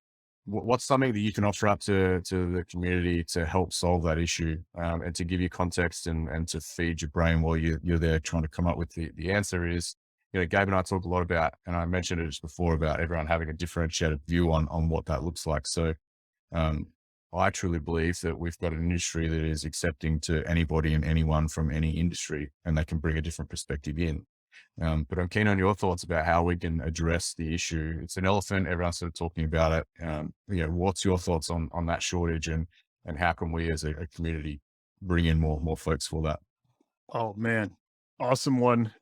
What's something that you can offer up to the community to help solve that issue, and to give you context and to feed your brain while you're there trying to come up with the answer is, Gabe and I talk a lot about, and I mentioned it just before, about everyone having a differentiated view on what that looks like. So I truly believe that we've got an industry that is accepting to anybody and anyone from any industry, and they can bring a different perspective in. But I'm keen on your thoughts about how we can address the issue. It's an elephant. Everyone's sort of talking about it. What's your thoughts on that shortage, and how can we as a community bring in more folks for that? Oh man, awesome one.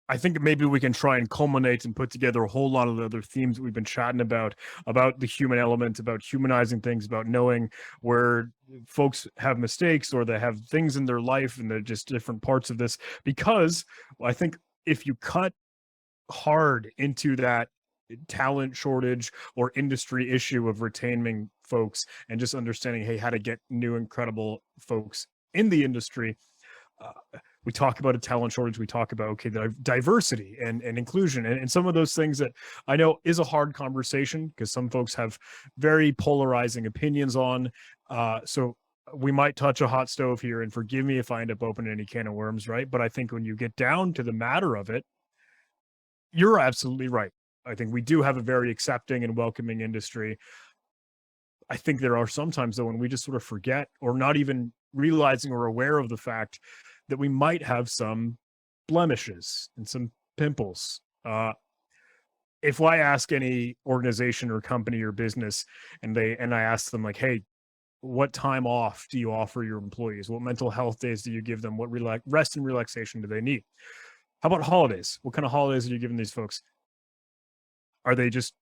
I think maybe we can try and culminate and put together a whole lot of the other themes that we've been chatting about the human element, about humanizing things, about knowing where folks have mistakes or they have things in their life and they're just different parts of this. Because I think if you cut hard into that talent shortage or industry issue of retaining folks and just understanding, hey, how to get new, incredible folks in the industry, we talk about a talent shortage. We talk about, okay, the diversity and inclusion and some of those things that I know is a hard conversation because some folks have very polarizing opinions on. So we might touch a hot stove here, and forgive me if I end up opening any can of worms, right? But I think when you get down to the matter of it, you're absolutely right. I think we do have a very accepting and welcoming industry. I think there are sometimes, though, when we just sort of forget or not even realizing or aware of the fact that we might have some blemishes and some pimples. If I ask any organization or company or business and I ask them like, hey, what time off do you offer your employees? What mental health days do you give them? What rest and relaxation do they need? How about holidays? What kind of holidays are you giving these folks? Are they just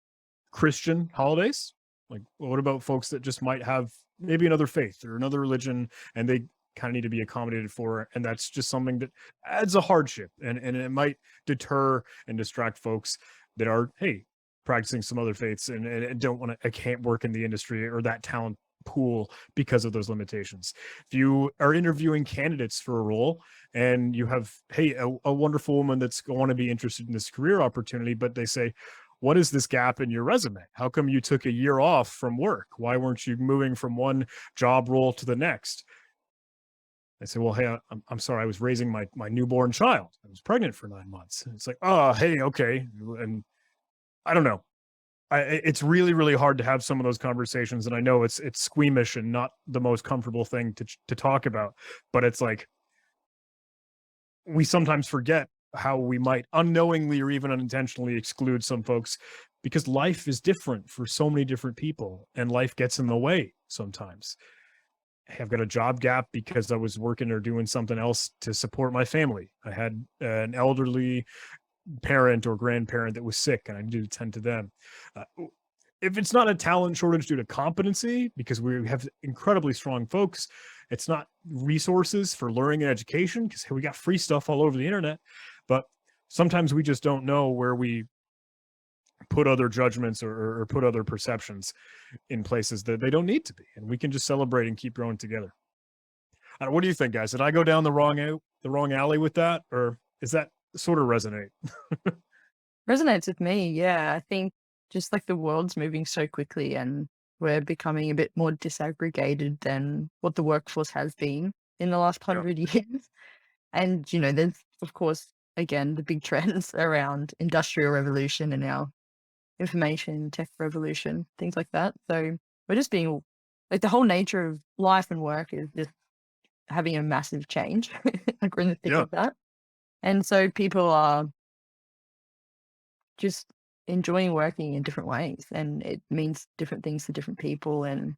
Christian holidays? Like, what about folks that just might have maybe another faith or another religion and they kind of need to be accommodated for? And that's just something that adds a hardship and it might deter and distract folks that are, hey, practicing some other faiths and don't want to, I can't work in the industry or that talent pool because of those limitations. If you are interviewing candidates for a role and you have, hey, a wonderful woman that's going to be interested in this career opportunity, but they say, what is this gap in your resume? How come you took a year off from work? Why weren't you moving from one job role to the next? I say, well, hey, I'm sorry. I was raising my newborn child. I was pregnant for 9 months. And it's like, oh, hey, okay. And I don't know. It's really, really hard to have some of those conversations. And I know it's squeamish and not the most comfortable thing to talk about, but it's like, we sometimes forget how we might unknowingly or even unintentionally exclude some folks because life is different for so many different people and life gets in the way sometimes. Hey, I've got a job gap because I was working or doing something else to support my family. I had an elderly parent or grandparent that was sick and I needed to tend to them. If it's not a talent shortage due to competency, because we have incredibly strong folks, it's not resources for learning and education because hey, we got free stuff all over the internet, but sometimes we just don't know where we put other judgments or put other perceptions in places that they don't need to be. And we can just celebrate and keep growing together. What do you think, guys? Did I go down the wrong alley with that? Or is that sort of resonate? Resonates with me. Yeah. I think just like the world's moving so quickly and we're becoming a bit more disaggregated than what the workforce has been in the last 100 years. And, there's, of course, again, the big trends around industrial revolution and now information tech revolution, things like that. So we're just being like the whole nature of life and work is just having a massive change. Like we're in the thick of that. And so people are just enjoying working in different ways, and it means different things to different people. And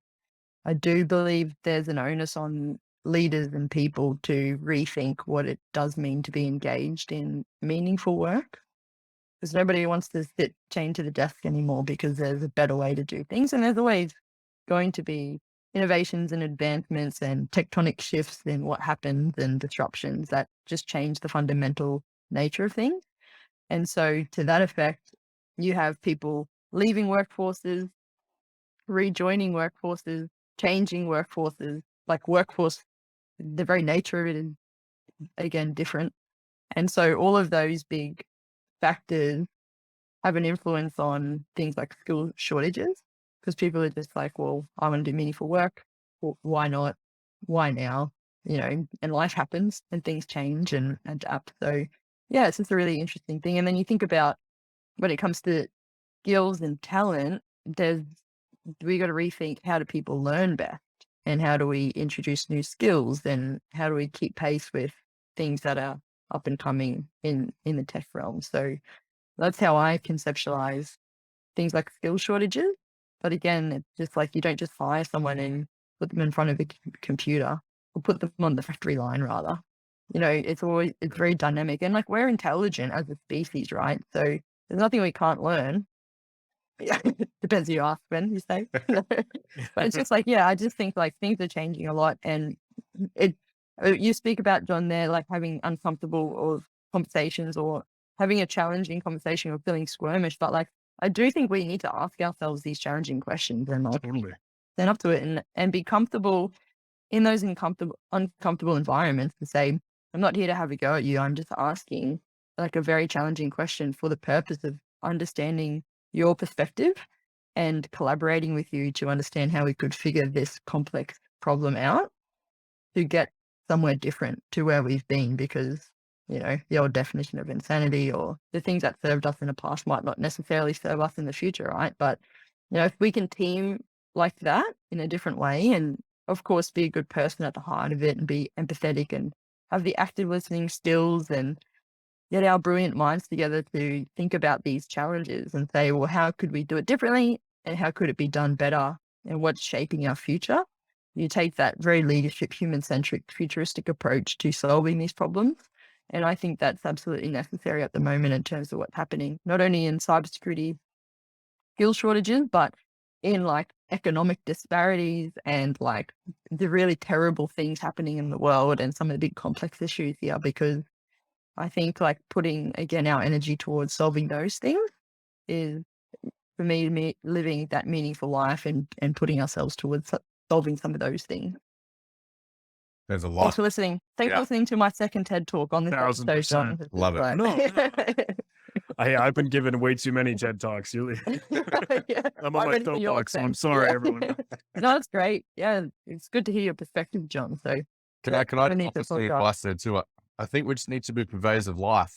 I do believe there's an onus on leaders and people to rethink what it does mean to be engaged in meaningful work, because nobody wants to sit chained to the desk anymore because there's a better way to do things. And there's always going to be innovations and advancements and tectonic shifts in what happens and disruptions that just change the fundamental nature of things. And so to that effect, you have people leaving workforces, rejoining workforces, changing workforces, like workforce, the very nature of it is, again, different. And so all of those big factors have an influence on things like skill shortages, because people are just like, well, I want to do meaningful work. Well, why not? Why now? You know, and life happens and things change and adapt. So yeah, it's just a really interesting thing. And then you think about when it comes to skills and talent, we got to rethink, how do people learn best, and how do we introduce new skills, and how do we keep pace with things that are up and coming in the tech realm. So that's how I conceptualize things like skill shortages. But again, it's just like, you don't just hire someone and put them in front of a computer, or put them on the factory line rather. You know, it's very dynamic, and like, we're intelligent as a species, right? So there's nothing we can't learn. Yeah, depends who you ask, Ben, you say. But it's just like, yeah, I just think like things are changing a lot. And you speak about, John, there, like having uncomfortable or conversations, or having a challenging conversation, or feeling squirmish. But like, I do think we need to ask ourselves these challenging questions and like stand up to it and be comfortable in those uncomfortable environments, to say, I'm not here to have a go at you. I'm just asking like a very challenging question for the purpose of understanding your perspective and collaborating with you to understand how we could figure this complex problem out to get somewhere different to where we've been. Because, you know, the old definition of insanity, or the things that served us in the past, might not necessarily serve us in the future, right? But, you know, if we can team like that in a different way, and of course be a good person at the heart of it, and be empathetic and have the active listening skills, and get our brilliant minds together to think about these challenges and say, well, how could we do it differently, and how could it be done better, and what's shaping our future? You take that very leadership, human-centric, futuristic approach to solving these problems. And I think that's absolutely necessary at the moment in terms of what's happening, not only in cybersecurity skill shortages, but in like economic disparities and like the really terrible things happening in the world, and some of the big complex issues here. Because I think like putting, again, our energy towards solving those things is, for me, living that meaningful life, and putting ourselves towards solving some of those things. There's a lot. Thanks for listening. Thanks for listening to my second TED Talk on this episode, John. Love it. No. I've been given way too many TED Talks. I'm on my soapbox, so I'm sorry, everyone. No, that's great. Yeah, it's good to hear your perspective, John. So Can I obviously advice there too? I think we just need to be purveyors of life.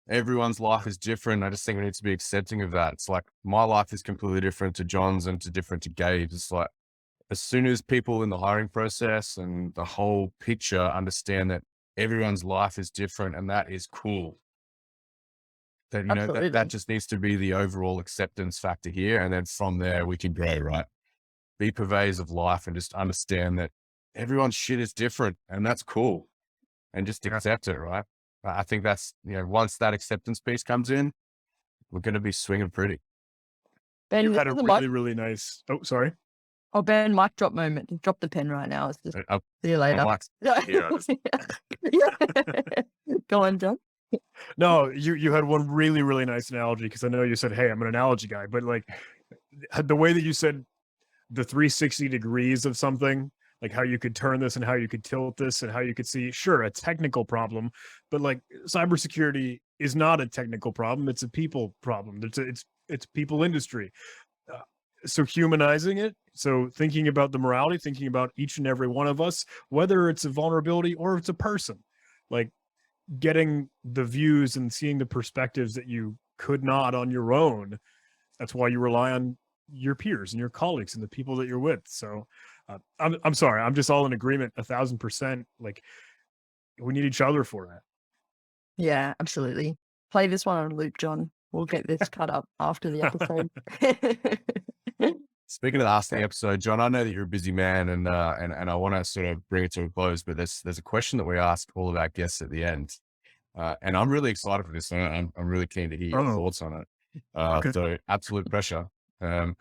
Everyone's life is different. I just think we need to be accepting of that. It's like, my life is completely different to John's and different to Gabe's. It's like, as soon as people in the hiring process and the whole picture understand that everyone's life is different, and that is cool. That, you know, that just needs to be the overall acceptance factor here. And then from there we can grow, right? Be purveyors of life and just understand that everyone's shit is different, and that's cool, and just accept it, right? I think that's, you know, once that acceptance piece comes in, we're going to be swinging pretty. Ben, you had a really, really nice, sorry. Oh, Ben, mic drop moment. Just drop the pen right now. It's just, see you later. Go on, John. No, you had one really, really nice analogy, because I know you said, hey, I'm an analogy guy, but like the way that you said the 360 degrees of something, like how you could turn this and how you could tilt this and how you could see, sure, a technical problem, but like cybersecurity is not a technical problem. It's a people problem. It's people industry. So humanizing it. So thinking about the morality, thinking about each and every one of us, whether it's a vulnerability or it's a person, like getting the views and seeing the perspectives that you could not on your own. That's why you rely on your peers and your colleagues and the people that you're with. So I'm sorry, I'm just all in agreement 1000%. Like, we need each other for that. Yeah, absolutely. Play this one on loop, John. We'll get this cut up after the episode. Speaking of after the episode, John, I know that you're a busy man, and I want to sort of bring it to a close, but there's a question that we ask all of our guests at the end, and I'm really excited for this. And I'm really keen to hear your thoughts on it. Okay. So absolute pressure. The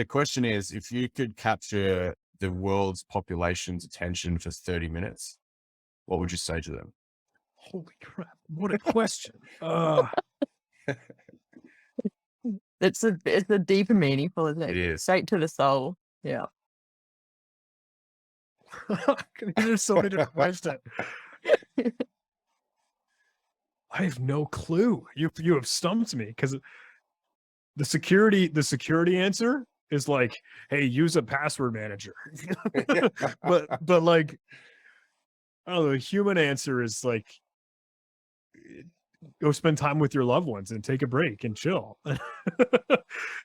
question is, if you could capture the world's population's attention for 30 minutes, what would you say to them? Holy crap! What a question. It's a deep and meaningful, isn't it? It is. Straight to the soul. Yeah. There's so many different questions. I have no clue. You have stumped me, because the security answer is like, hey, use a password manager. but like, oh, the human answer is like, go spend time with your loved ones and take a break and chill. Nice.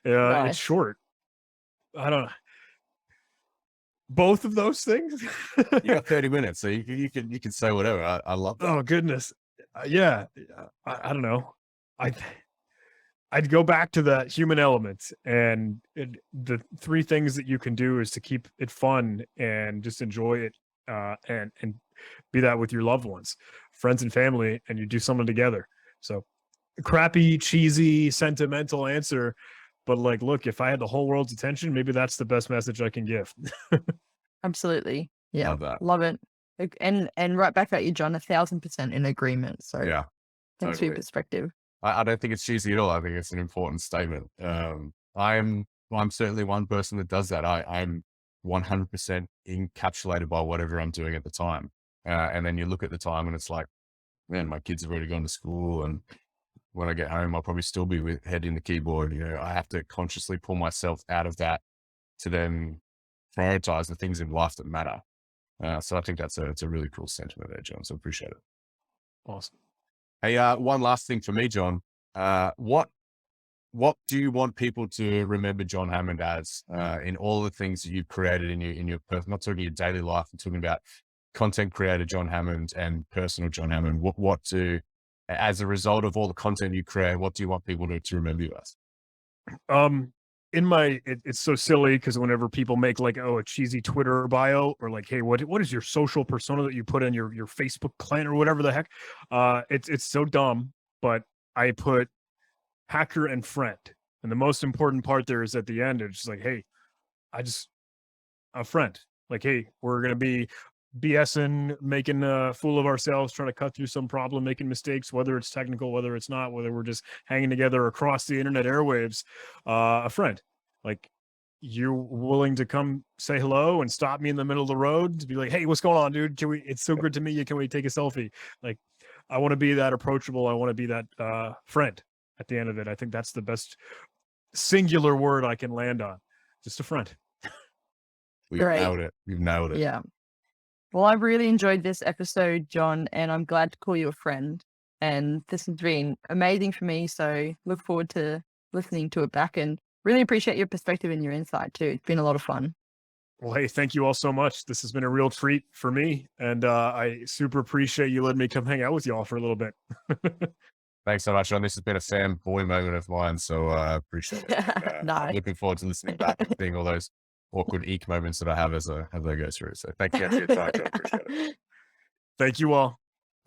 It's short. I don't know. Both of those things. You got 30 minutes, so you can say whatever. I love that. Oh goodness. Yeah. I don't know. I'd go back to the human element, and the three things that you can do is to keep it fun and just enjoy it, and be that with your loved ones, friends and family, and you do something together. So crappy, cheesy, sentimental answer, but like, look, if I had the whole world's attention, maybe that's the best message I can give. Absolutely. Yeah. Love that. Love it. And right back at you, John, 1000% in agreement. So Yeah. thanks for your Totally. perspective. I don't think it's cheesy at all. I think it's an important statement. I'm certainly one person that does that. I'm 100% encapsulated by whatever I'm doing at the time. And then you look at the time and it's like, man, my kids have already gone to school, and when I get home, I'll probably still be with head in the keyboard. I have to consciously pull myself out of that to then prioritize the things in life that matter. So I think it's a really cool sentiment there, John. So appreciate it. Awesome. Hey, one last thing for me, John. What do you want people to remember John Hammond as, in all the things that you've created in your personal, not talking your daily life, I'm talking about content creator John Hammond and personal John Hammond. As a result of all the content you create, what do you want people to remember you as? It's so silly, because whenever people make like, a cheesy Twitter bio, or like, hey, what is your social persona that you put in your Facebook clan or whatever the heck, it's so dumb, but I put hacker and friend, and the most important part there is at the end, it's just like, hey, a friend, like, hey, we're gonna be BSing, making a fool of ourselves, trying to cut through some problem, making mistakes, whether it's technical, whether it's not, whether we're just hanging together across the internet airwaves. A friend, like, you're willing to come say hello and stop me in the middle of the road to be like, hey, what's going on, dude? It's so good to meet you. Can we take a selfie? Like, I want to be that approachable. I want to be that friend at the end of it. I think that's the best singular word I can land on. Just a friend. We've Great. nailed it. We've nailed it. Yeah. Well, I've really enjoyed this episode, John, and I'm glad to call you a friend. And this has been amazing for me. So look forward to listening to it back, and really appreciate your perspective and your insight too. It's been a lot of fun. Well, hey, thank you all so much. This has been a real treat for me, and I super appreciate you letting me come hang out with you all for a little bit. Thanks so much, John. This has been a fanboy moment of mine, so I appreciate it. Nice. I'm looking forward to listening back and seeing all those awkward eek moments that I have as I go through. So thank you for your time, John. Appreciate it. Thank you all.